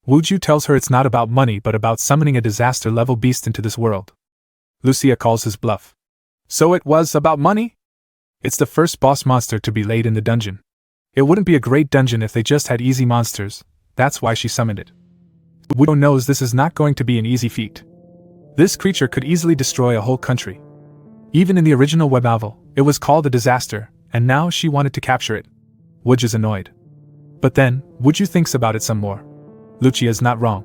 Wu Ju tells her it's not about money but about summoning a disaster-level beast into this world. Lucia calls his bluff. So it was about money? It's the first boss monster to be laid in the dungeon. It wouldn't be a great dungeon if they just had easy monsters, that's why she summoned it. Wu Ju knows this is not going to be an easy feat. This creature could easily destroy a whole country. Even in the original web novel, it was called a disaster, and now she wanted to capture it. Wu Ju's annoyed. But then, Wu Ju thinks about it some more. Lucia's not wrong.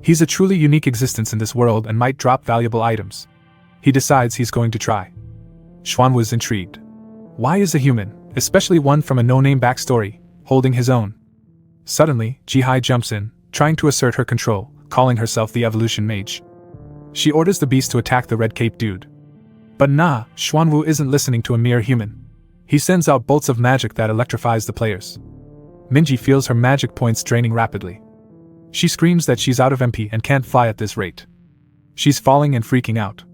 He's a truly unique existence in this world and might drop valuable items. He decides he's going to try. Xuanwu's intrigued. Why is a human, especially one from a no-name backstory, holding his own? Suddenly, Jihai jumps in, trying to assert her control, calling herself the evolution mage. She orders the beast to attack the red-caped dude. But nah, Xuanwu isn't listening to a mere human. He sends out bolts of magic that electrifies the players. Minji feels her magic points draining rapidly. She screams that she's out of MP and can't fly at this rate. She's falling and freaking out.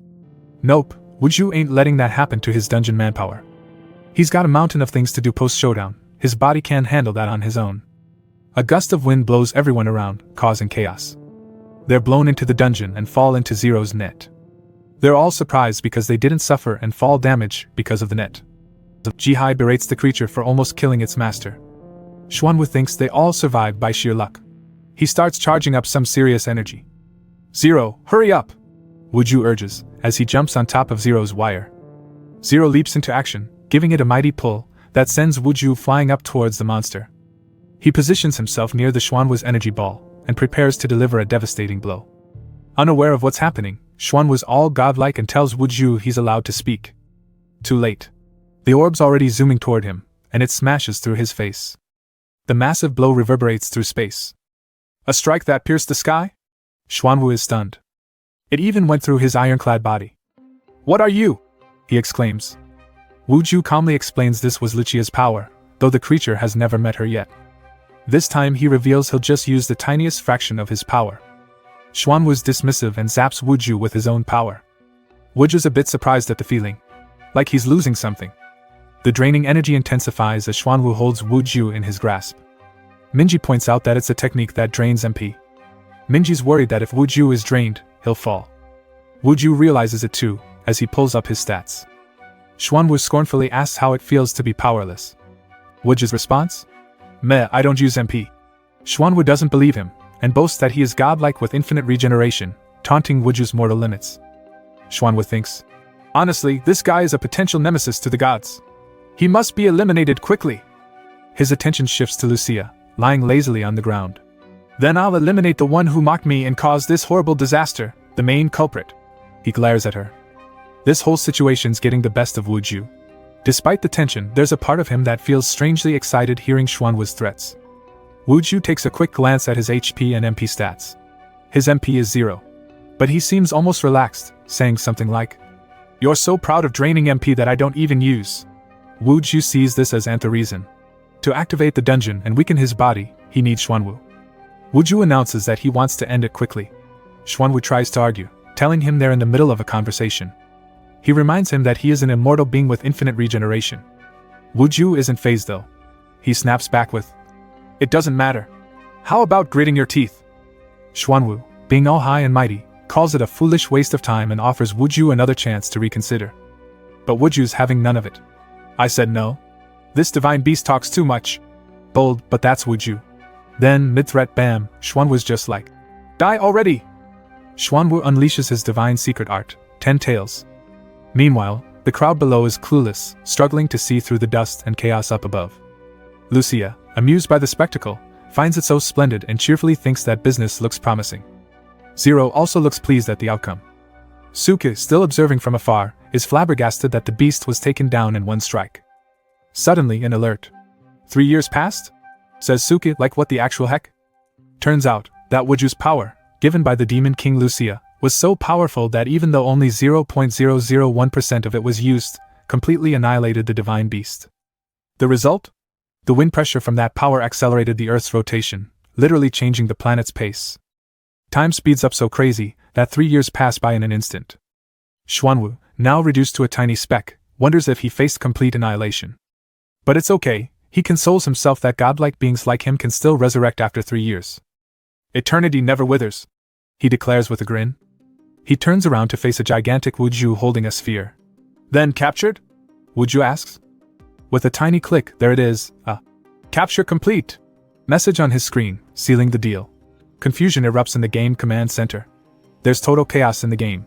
Nope, Wu Ju ain't letting that happen to his dungeon manpower. He's got a mountain of things to do post-showdown, his body can't handle that on his own. A gust of wind blows everyone around, causing chaos. They're blown into the dungeon and fall into Zero's net. They're all surprised because they didn't suffer and fall damage because of the net. Jihai berates the creature for almost killing its master. Xuanwu thinks they all survived by sheer luck. He starts charging up some serious energy. Zero, hurry up! Wu Ju urges, as he jumps on top of Zero's wire. Zero leaps into action, giving it a mighty pull that sends Wu Ju flying up towards the monster. He positions himself near the Xuanwu's energy ball and prepares to deliver a devastating blow. Unaware of what's happening, Xuanwu's all godlike and tells Wu Ju he's allowed to speak. Too late. The orb's already zooming toward him, and it smashes through his face. The massive blow reverberates through space. A strike that pierced the sky? Xuanwu is stunned. It even went through his ironclad body. What are you? He exclaims. Wu Ju calmly explains this was Lucia's power, though the creature has never met her yet. This time he reveals he'll just use the tiniest fraction of his power. Xuanwu's dismissive and zaps Wu Ju with his own power. Wu Ju's a bit surprised at the feeling. Like he's losing something. The draining energy intensifies as Xuanwu holds Wu Ju in his grasp. Minji points out that it's a technique that drains MP. Minji's worried that if Wu Ju is drained, he'll fall. Wu Ju realizes it too, as he pulls up his stats. Xuanwu scornfully asks how it feels to be powerless. Wu Ju's response? Meh, I don't use MP. Xuanwu doesn't believe him, and boasts that he is godlike with infinite regeneration, taunting Wu Ju's mortal limits. Xuanwu thinks, honestly, this guy is a potential nemesis to the gods. He must be eliminated quickly. His attention shifts to Lucia, lying lazily on the ground. Then I'll eliminate the one who mocked me and caused this horrible disaster, the main culprit. He glares at her. This whole situation's getting the best of Wuju. Despite the tension, there's a part of him that feels strangely excited hearing Xuanwu's threats. Wuju takes a quick glance at his HP and MP stats. His MP is 0. But he seems almost relaxed, saying something like, "You're so proud of draining MP that I don't even use." Wuju sees this as the reason. To activate the dungeon and weaken his body, he needs Xuanwu. Wuju announces that he wants to end it quickly. Xuanwu tries to argue, telling him they're in the middle of a conversation. He reminds him that he is an immortal being with infinite regeneration. Wuju isn't fazed though. He snaps back with, "It doesn't matter. How about gritting your teeth?" Xuanwu, being all high and mighty, calls it a foolish waste of time and offers Wuju another chance to reconsider. But Wuju's having none of it. "I said no. This divine beast talks too much." Bold, but that's Wuju. Then, mid-threat bam, Xuanwu's just like, "Die already!" Xuanwu unleashes his divine secret art, 10 tails. Meanwhile, the crowd below is clueless, struggling to see through the dust and chaos up above. Lucia, amused by the spectacle, finds it so splendid and cheerfully thinks that business looks promising. Zero also looks pleased at the outcome. Suke, still observing from afar, is flabbergasted that the beast was taken down in one strike. Suddenly an alert. 3 years passed? Says Suke, like what the actual heck? Turns out, that Wuju's power, given by the Demon King Lucia, was so powerful that even though only 0.001% of it was used, completely annihilated the divine beast. The result? The wind pressure from that power accelerated the Earth's rotation, literally changing the planet's pace. Time speeds up so crazy that 3 years pass by in an instant. Xuanwu, now reduced to a tiny speck, wonders if he faced complete annihilation. But it's okay, he consoles himself that godlike beings like him can still resurrect after 3 years. "Eternity never withers," he declares with a grin. He turns around to face a gigantic Wuju holding a sphere. "Then captured?" Wuju asks. With a tiny click, there it is, a "Capture complete" message on his screen, sealing the deal. Confusion erupts in the game command center. There's total chaos in the game.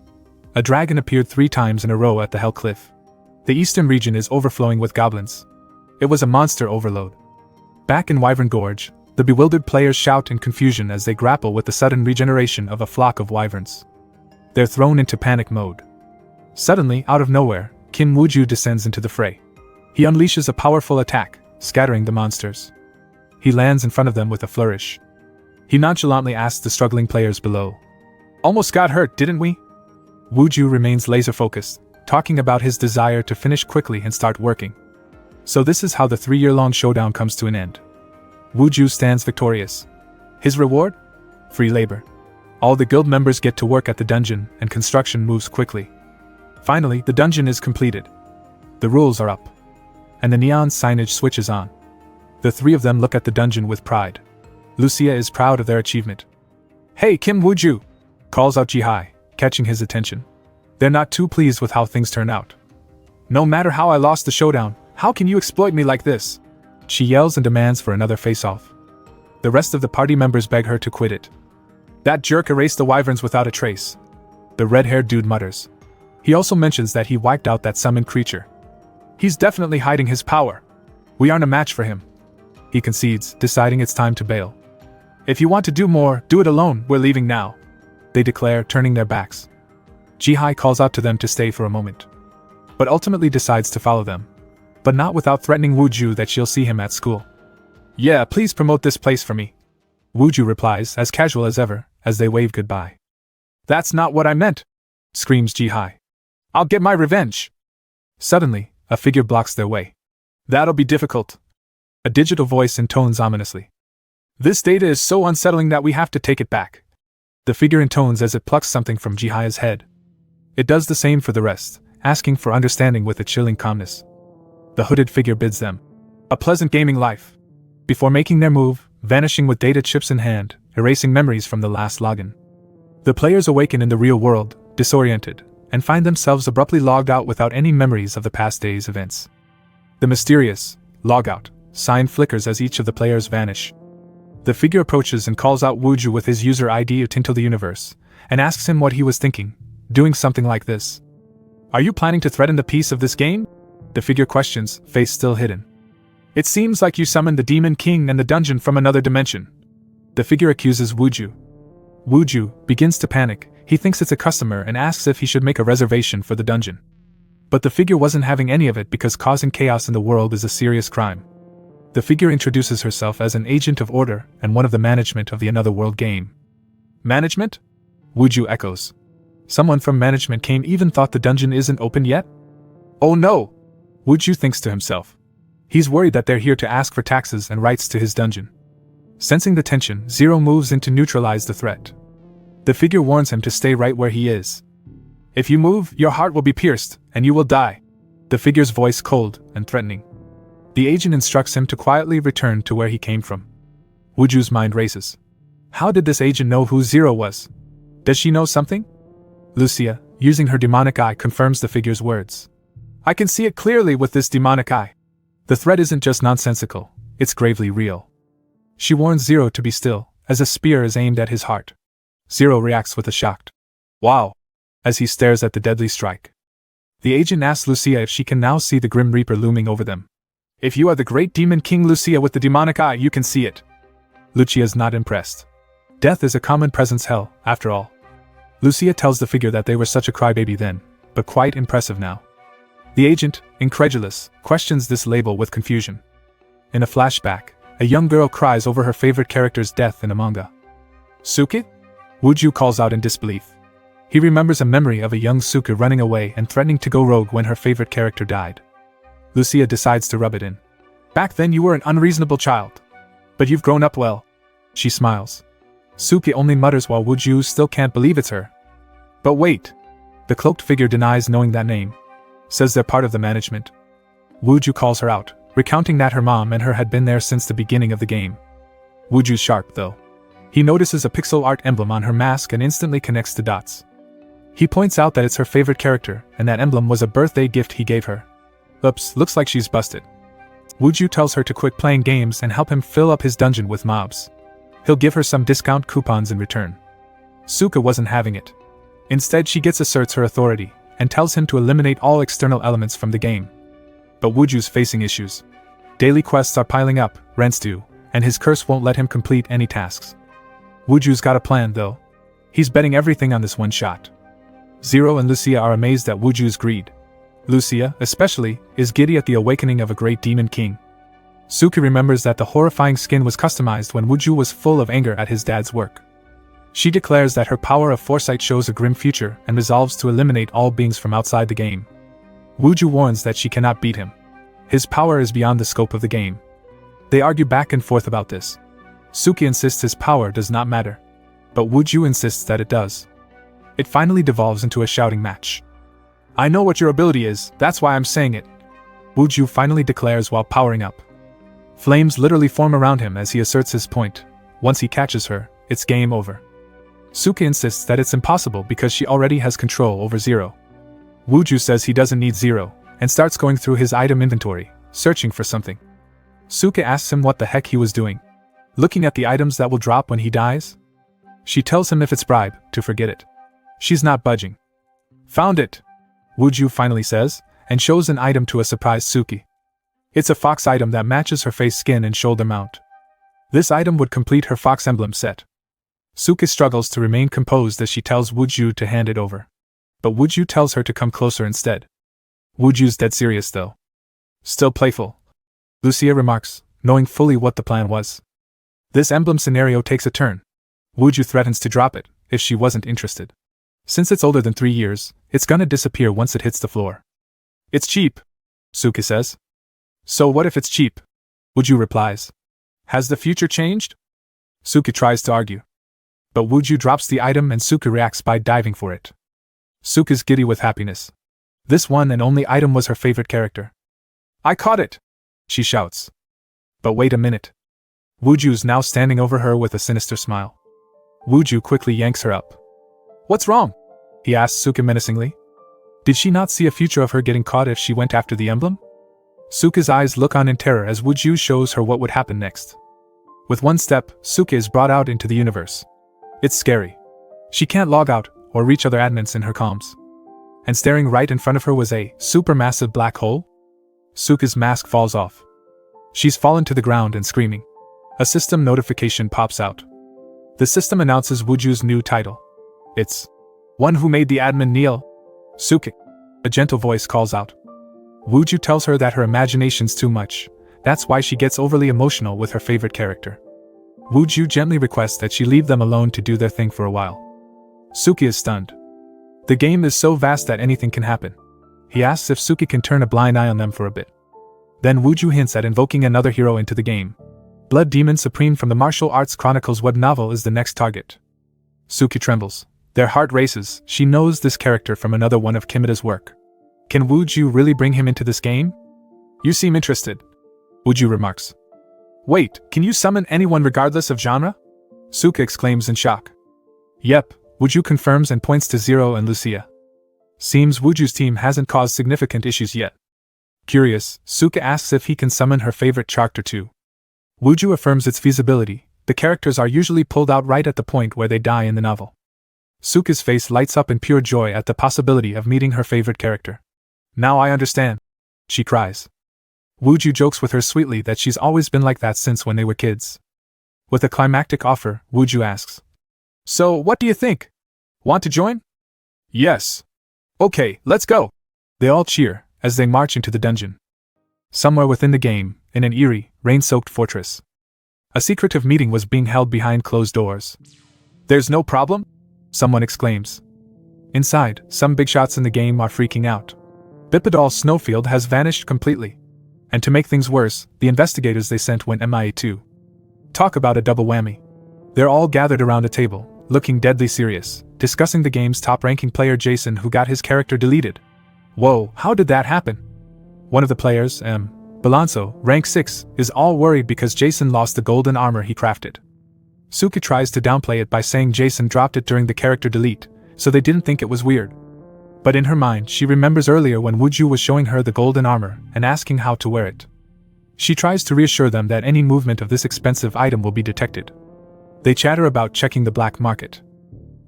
A dragon appeared 3 times in a row at the Hell Cliff. The eastern region is overflowing with goblins. It was a monster overload. Back in Wyvern Gorge, the bewildered players shout in confusion as they grapple with the sudden regeneration of a flock of wyverns. They're thrown into panic mode. Suddenly, out of nowhere, Kin Wuju descends into the fray. He unleashes a powerful attack, scattering the monsters. He lands in front of them with a flourish. He nonchalantly asks the struggling players below, "Almost got hurt, didn't we?" Wuju remains laser-focused, talking about his desire to finish quickly and start working. So this is how the 3-year-long showdown comes to an end. Wuju stands victorious. His reward? Free labor. All the guild members get to work at the dungeon, and construction moves quickly. Finally, the dungeon is completed. The rules are up. And the neon signage switches on. The 3 of them look at the dungeon with pride. Lucia is proud of their achievement. "Hey, Kim Wuju!" calls out Jihai, catching his attention. They're not too pleased with how things turn out. "No matter how I lost the showdown, how can you exploit me like this?" She yells and demands for another face-off. The rest of the party members beg her to quit it. "That jerk erased the wyverns without a trace," the red-haired dude mutters. He also mentions that he wiped out that summoned creature. "He's definitely hiding his power. We aren't a match for him." He concedes, deciding it's time to bail. "If you want to do more, do it alone, we're leaving now," they declare, turning their backs. Jihai calls out to them to stay for a moment, but ultimately decides to follow them. But not without threatening Wuju that she'll see him at school. "Yeah, please promote this place for me," Wuju replies, as casual as ever, as they wave goodbye. "That's not what I meant," screams Jihai. "I'll get my revenge." Suddenly, a figure blocks their way. "That'll be difficult," a digital voice intones ominously. "This data is so unsettling that we have to take it back," the figure intones as it plucks something from Jihai's head. It does the same for the rest, asking for understanding with a chilling calmness. The hooded figure bids them a pleasant gaming life, before making their move, vanishing with data chips in hand, erasing memories from the last login. The players awaken in the real world, disoriented, and find themselves abruptly logged out without any memories of the past day's events. The mysterious logout sign flickers as each of the players vanish. The figure approaches and calls out Wuju with his user ID Tinto the Universe, and asks him what he was thinking, doing something like this. "Are you planning to threaten the peace of this game?" The figure questions, face still hidden. It seems like you summoned the Demon King and the dungeon from another dimension. The figure accuses Wuju. Wuju begins to panic. He thinks it's a customer and asks if he should make a reservation for the dungeon. But the figure wasn't having any of it because causing chaos in the world is a serious crime. The figure introduces herself as an agent of order and one of the management of the Another World game. Management? Wuju echoes. Someone from management came, even thought the dungeon isn't open yet? Oh no! Wuju thinks to himself. He's worried that they're here to ask for taxes and rights to his dungeon. Sensing the tension, Zero moves in to neutralize the threat. The figure warns him to stay right where he is. If you move, your heart will be pierced, and you will die. The figure's voice cold and threatening. The agent instructs him to quietly return to where he came from. Wuju's mind races. How did this agent know who Zero was? Does she know something? Lucia, using her demonic eye, confirms the figure's words. I can see it clearly with this demonic eye. The threat isn't just nonsensical, it's gravely real. She warns Zero to be still, as a spear is aimed at his heart. Zero reacts with a shocked wow as he stares at the deadly strike. The agent asks Lucia if she can now see the Grim Reaper looming over them. If you are the great demon king Lucia with the demonic eye, you can see it. Lucia's not impressed. Death is a common presence hell, after all. Lucia tells the figure that they were such a crybaby then, but quite impressive now. The agent, incredulous, questions this label with confusion. In a flashback, a young girl cries over her favorite character's death in a manga. Suke? Wuju calls out in disbelief. He remembers a memory of a young Suke running away and threatening to go rogue when her favorite character died. Lucia decides to rub it in. Back then you were an unreasonable child. But you've grown up well. She smiles. Suke only mutters while Wuju still can't believe it's her. But wait. The cloaked figure denies knowing that name. Says they're part of the management. Wuju calls her out, recounting that her mom and her had been there since the beginning of the game. Wuju's sharp, though. He notices a pixel art emblem on her mask and instantly connects the dots. He points out that it's her favorite character, and that emblem was a birthday gift he gave her. Oops, looks like she's busted. Wuju tells her to quit playing games and help him fill up his dungeon with mobs. He'll give her some discount coupons in return. Suke wasn't having it. Instead, she asserts her authority, and tells him to eliminate all external elements from the game. But Wuju's facing issues. Daily quests are piling up, rent's due, and his curse won't let him complete any tasks. Wuju's got a plan, though. He's betting everything on this one shot. Zero and Lucia are amazed at Wuju's greed. Lucia, especially, is giddy at the awakening of a great demon king. Suke remembers that the horrifying skin was customized when Wuju was full of anger at his dad's work. She declares that her power of foresight shows a grim future and resolves to eliminate all beings from outside the game. Wuju warns that she cannot beat him. His power is beyond the scope of the game. They argue back and forth about this. Suke insists his power does not matter, but Wuju insists that it does. It finally devolves into a shouting match. I know what your ability is, that's why I'm saying it. Wuju finally declares while powering up. Flames literally form around him as he asserts his point. Once he catches her, it's game over. Suke insists that it's impossible because she already has control over Zero. Wuju says he doesn't need Zero, and starts going through his item inventory, searching for something. Suke asks him what the heck he was doing. Looking at the items that will drop when he dies? She tells him if it's bribe, to forget it. She's not budging. Found it! Wuju finally says, and shows an item to a surprised Suke. It's a fox item that matches her face skin and shoulder mount. This item would complete her fox emblem set. Suke struggles to remain composed as she tells Wuju to hand it over. But Wuju tells her to come closer instead. Wuju's dead serious though. Still playful. Lucia remarks, knowing fully what the plan was. This emblem scenario takes a turn. Wuju threatens to drop it, if she wasn't interested. Since it's older than 3 years, it's gonna disappear once it hits the floor. It's cheap, Suke says. So what if it's cheap? Wuju replies. Has the future changed? Suke tries to argue. But Wuju drops the item and Suke reacts by diving for it. Suke is giddy with happiness. This one and only item was her favorite character. I caught it! She shouts. But wait a minute. Wuju's now standing over her with a sinister smile. Wuju quickly yanks her up. What's wrong? He asks Suke menacingly. Did she not see a future of her getting caught if she went after the emblem? Suke's eyes look on in terror as Wuju shows her what would happen next. With one step, Suke is brought out into the universe. It's scary. She can't log out or reach other admins in her comms. And staring right in front of her was a supermassive black hole? Suka's mask falls off. She's fallen to the ground and screaming. A system notification pops out. The system announces Wooju's new title. It's one who made the admin kneel. Suka. A gentle voice calls out. Wooju tells her that her imagination's too much. That's why she gets overly emotional with her favorite character. Wooju gently requests that she leave them alone to do their thing for a while. Suki is stunned. The game is so vast that anything can happen. He asks if Suki can turn a blind eye on them for a bit. Then Wooju hints at invoking another hero into the game. Blood Demon Supreme from the Martial Arts Chronicles web novel is the next target. Suki trembles. Their heart races. She knows this character from another one of Kimida's work. Can Wooju really bring him into this game? You seem interested. Wooju remarks. Wait, can you summon anyone regardless of genre? Suka exclaims in shock. Yep, Wooju confirms and points to Zero and Lucia. Seems Wooju's team hasn't caused significant issues yet. Curious, Suka asks if he can summon her favorite character too. Wooju affirms its feasibility. The characters are usually pulled out right at the point where they die in the novel. Suka's face lights up in pure joy at the possibility of meeting her favorite character. Now I understand, she cries. Wooju jokes with her sweetly that she's always been like that since when they were kids. With a climactic offer, Wooju asks, So, what do you think? Want to join? Yes. Okay, let's go. They all cheer as they march into the dungeon. Somewhere within the game, in an eerie, rain-soaked fortress, a secretive meeting was being held behind closed doors. There's no problem? Someone exclaims. Inside, some big shots in the game are freaking out. Bipedal Snowfield has vanished completely. And to make things worse, the investigators they sent went MIA too. Talk about a double whammy. They're all gathered around a table, looking deadly serious, discussing the game's top-ranking player Jason who got his character deleted. Whoa, how did that happen? One of the players, Balanzo, rank 6, is all worried because Jason lost the golden armor he crafted. Suki tries to downplay it by saying Jason dropped it during the character delete, so they didn't think it was weird. But in her mind, she remembers earlier when Wooju was showing her the golden armor and asking how to wear it. She tries to reassure them that any movement of this expensive item will be detected. They chatter about checking the black market.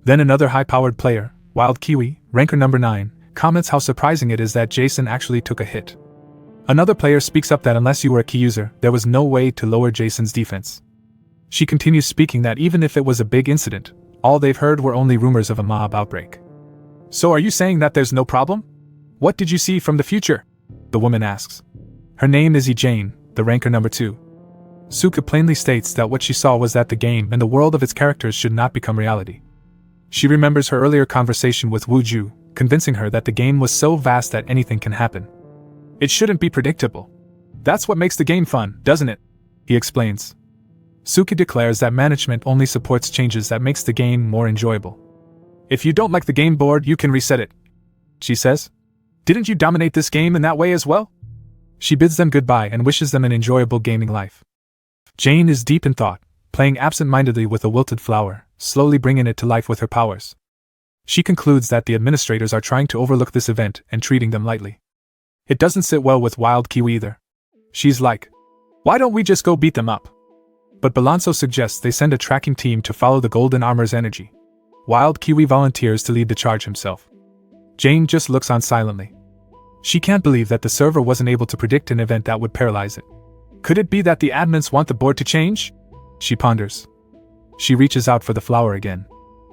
Then another high-powered player, Wild Kiwi, ranker number 9, comments how surprising it is that Jason actually took a hit. Another player speaks up that unless you were a key user, there was no way to lower Jason's defense. She continues speaking that even if it was a big incident, all they've heard were only rumors of a mob outbreak. So are you saying that there's no problem? What did you see from the future? The woman asks. Her name is Jane, the ranker number 2. Suka plainly states that what she saw was that the game and the world of its characters should not become reality. She remembers her earlier conversation with Wooju, convincing her that the game was so vast that anything can happen. It shouldn't be predictable. That's what makes the game fun, doesn't it? He explains. Suki declares that management only supports changes that makes the game more enjoyable. If you don't like the game board, you can reset it, she says. Didn't you dominate this game in that way as well? She bids them goodbye and wishes them an enjoyable gaming life. Jane is deep in thought, playing absent-mindedly with a wilted flower, slowly bringing it to life with her powers. She concludes that the administrators are trying to overlook this event and treating them lightly. It doesn't sit well with Wild Kiwi either. She's like, why don't we just go beat them up? But Balanzo suggests they send a tracking team to follow the golden armor's energy. Wild Kiwi volunteers to lead the charge himself. Jane just looks on silently. She can't believe that the server wasn't able to predict an event that would paralyze it. Could it be that the admins want the board to change? She ponders. She reaches out for the flower again.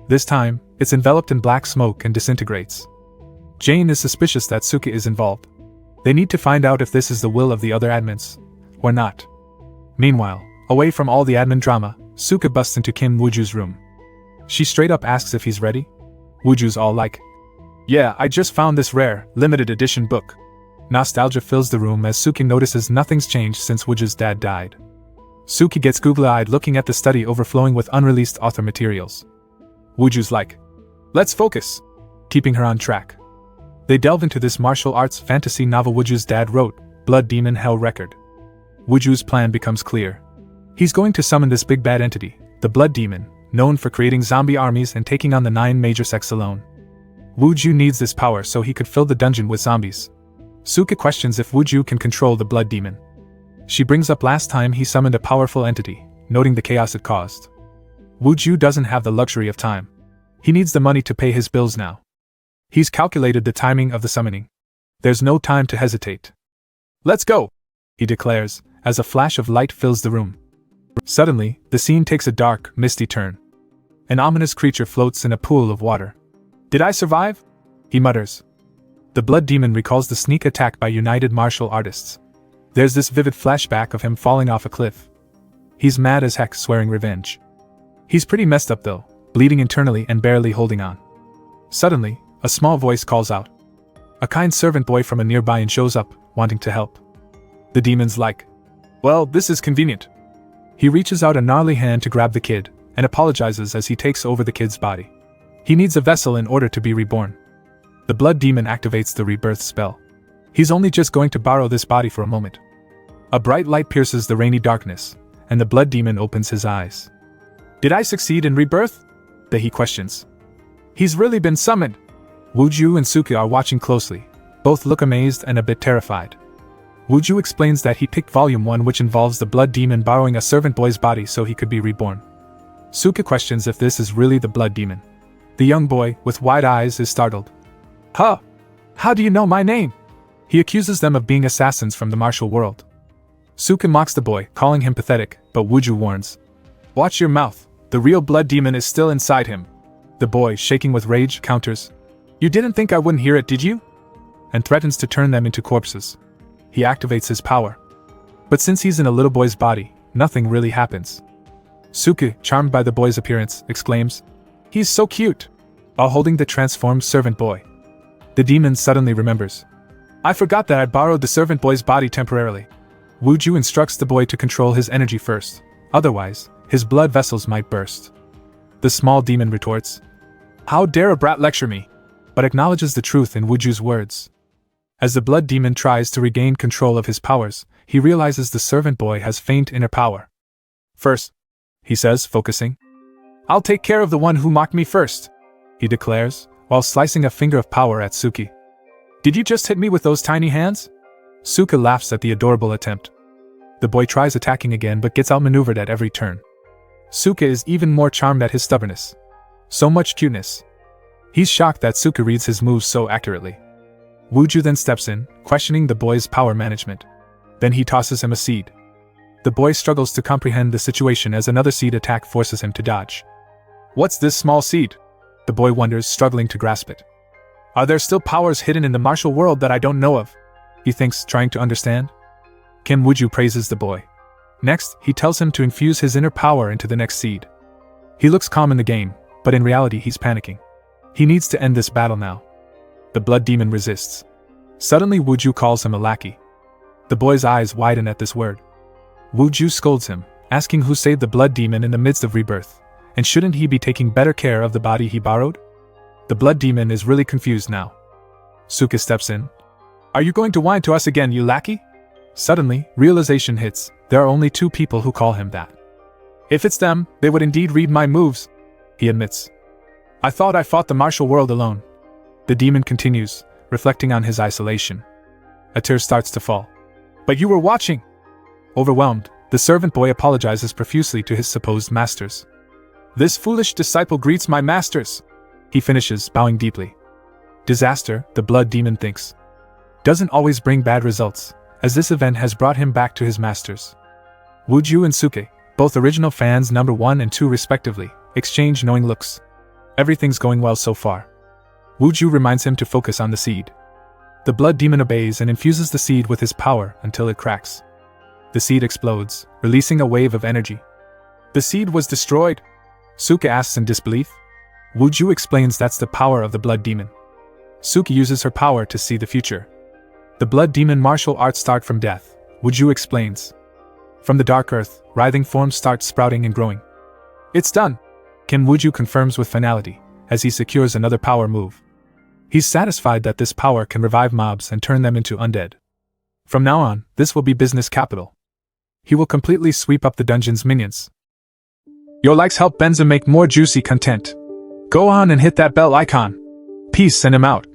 This time, it's enveloped in black smoke and disintegrates. Jane is suspicious that Suki is involved. They need to find out if this is the will of the other admins, or not. Meanwhile, away from all the admin drama, Suka busts into Kim Wooju's room. She straight up asks if he's ready. Wooju's all like, yeah, I just found this rare, limited edition book. Nostalgia fills the room as Suki notices nothing's changed since Wooju's dad died. Suki gets googly-eyed looking at the study overflowing with unreleased author materials. Wooju's like, let's focus, keeping her on track. They delve into this martial arts fantasy novel Wooju's dad wrote, Blood Demon Hell Record. Wooju's plan becomes clear. He's going to summon this big bad entity, the Blood Demon, known for creating zombie armies and taking on the 9 major sects alone. Wooju needs this power so he could fill the dungeon with zombies. Suka questions if Wooju can control the Blood Demon. She brings up last time he summoned a powerful entity, noting the chaos it caused. Wooju doesn't have the luxury of time. He needs the money to pay his bills now. He's calculated the timing of the summoning. There's no time to hesitate. Let's go, he declares, as a flash of light fills the room. Suddenly, the scene takes a dark, misty turn. An ominous creature floats in a pool of water. Did I survive? He mutters. The blood demon recalls the sneak attack by United Martial Artists. There's this vivid flashback of him falling off a cliff. He's mad as heck, swearing revenge. He's pretty messed up though, bleeding internally and barely holding on. Suddenly, a small voice calls out. A kind servant boy from a nearby inn shows up, wanting to help. The demon's like, well, this is convenient. He reaches out a gnarly hand to grab the kid, and apologizes as he takes over the kid's body. He needs a vessel in order to be reborn. The blood demon activates the rebirth spell. He's only just going to borrow this body for a moment. A bright light pierces the rainy darkness, and the blood demon opens his eyes. Did I succeed in rebirth? He questions. He's really been summoned. Wuju and Suki are watching closely. Both look amazed and a bit terrified. Wuju explains that he picked Volume 1, which involves the blood demon borrowing a servant boy's body so he could be reborn. Suki questions if this is really the blood demon. The young boy, with wide eyes, is startled. Huh? How do you know my name? He accuses them of being assassins from the martial world. Suki mocks the boy, calling him pathetic, but Wuju warns. Watch your mouth, the real blood demon is still inside him. The boy, shaking with rage, counters. You didn't think I wouldn't hear it, did you? And threatens to turn them into corpses. He activates his power. But since he's in a little boy's body, nothing really happens. Suki, charmed by the boy's appearance, exclaims, He's so cute! While holding the transformed servant boy. The demon suddenly remembers. I forgot that I borrowed the servant boy's body temporarily. Wuju instructs the boy to control his energy first, otherwise, his blood vessels might burst. The small demon retorts, How dare a brat lecture me? But acknowledges the truth in Wuju's words. As the blood demon tries to regain control of his powers, he realizes the servant boy has faint inner power. First, he says, focusing. I'll take care of the one who mocked me first, he declares, while slicing a finger of power at Suki. Did you just hit me with those tiny hands? Suki laughs at the adorable attempt. The boy tries attacking again but gets outmaneuvered at every turn. Suki is even more charmed at his stubbornness. So much cuteness. He's shocked that Suki reads his moves so accurately. Wuju then steps in, questioning the boy's power management. Then he tosses him a seed. The boy struggles to comprehend the situation as another seed attack forces him to dodge. What's this small seed? The boy wonders, struggling to grasp it. Are there still powers hidden in the martial world that I don't know of? He thinks, trying to understand. Kim Wuju praises the boy. Next, he tells him to infuse his inner power into the next seed. He looks calm in the game, but in reality he's panicking. He needs to end this battle now. The blood demon resists. Suddenly Wuju calls him a lackey. The boy's eyes widen at this word. Wuju scolds him, asking who saved the blood demon in the midst of rebirth, and shouldn't he be taking better care of the body he borrowed? The blood demon is really confused now. Suki steps in. Are you going to whine to us again, you lackey? Suddenly, realization hits, there are only two people who call him that. If it's them, they would indeed read my moves, he admits. I thought I fought the martial world alone. The demon continues, reflecting on his isolation. A tear starts to fall. But you were watching! Overwhelmed, the servant boy apologizes profusely to his supposed masters. This foolish disciple greets my masters, he finishes, bowing deeply. Disaster, the blood demon thinks, doesn't always bring bad results, as this event has brought him back to his masters. Wuju and Suki, both original fans number 1 and 2 respectively, exchange knowing looks. Everything's going well so far. Wuju reminds him to focus on the seed. The blood demon obeys and infuses the seed with his power until it cracks. The seed explodes, releasing a wave of energy. The seed was destroyed? Suki asks in disbelief. Wuju explains that's the power of the blood demon. Suki uses her power to see the future. The blood demon martial arts start from death, Wuju explains. From the dark earth, writhing forms start sprouting and growing. It's done, Kim Wuju confirms with finality, as he secures another power move. He's satisfied that this power can revive mobs and turn them into undead. From now on, this will be business capital. He will completely sweep up the dungeon's minions. Your likes help Benza make more juicy content. Go on and hit that bell icon. Peace, send him out.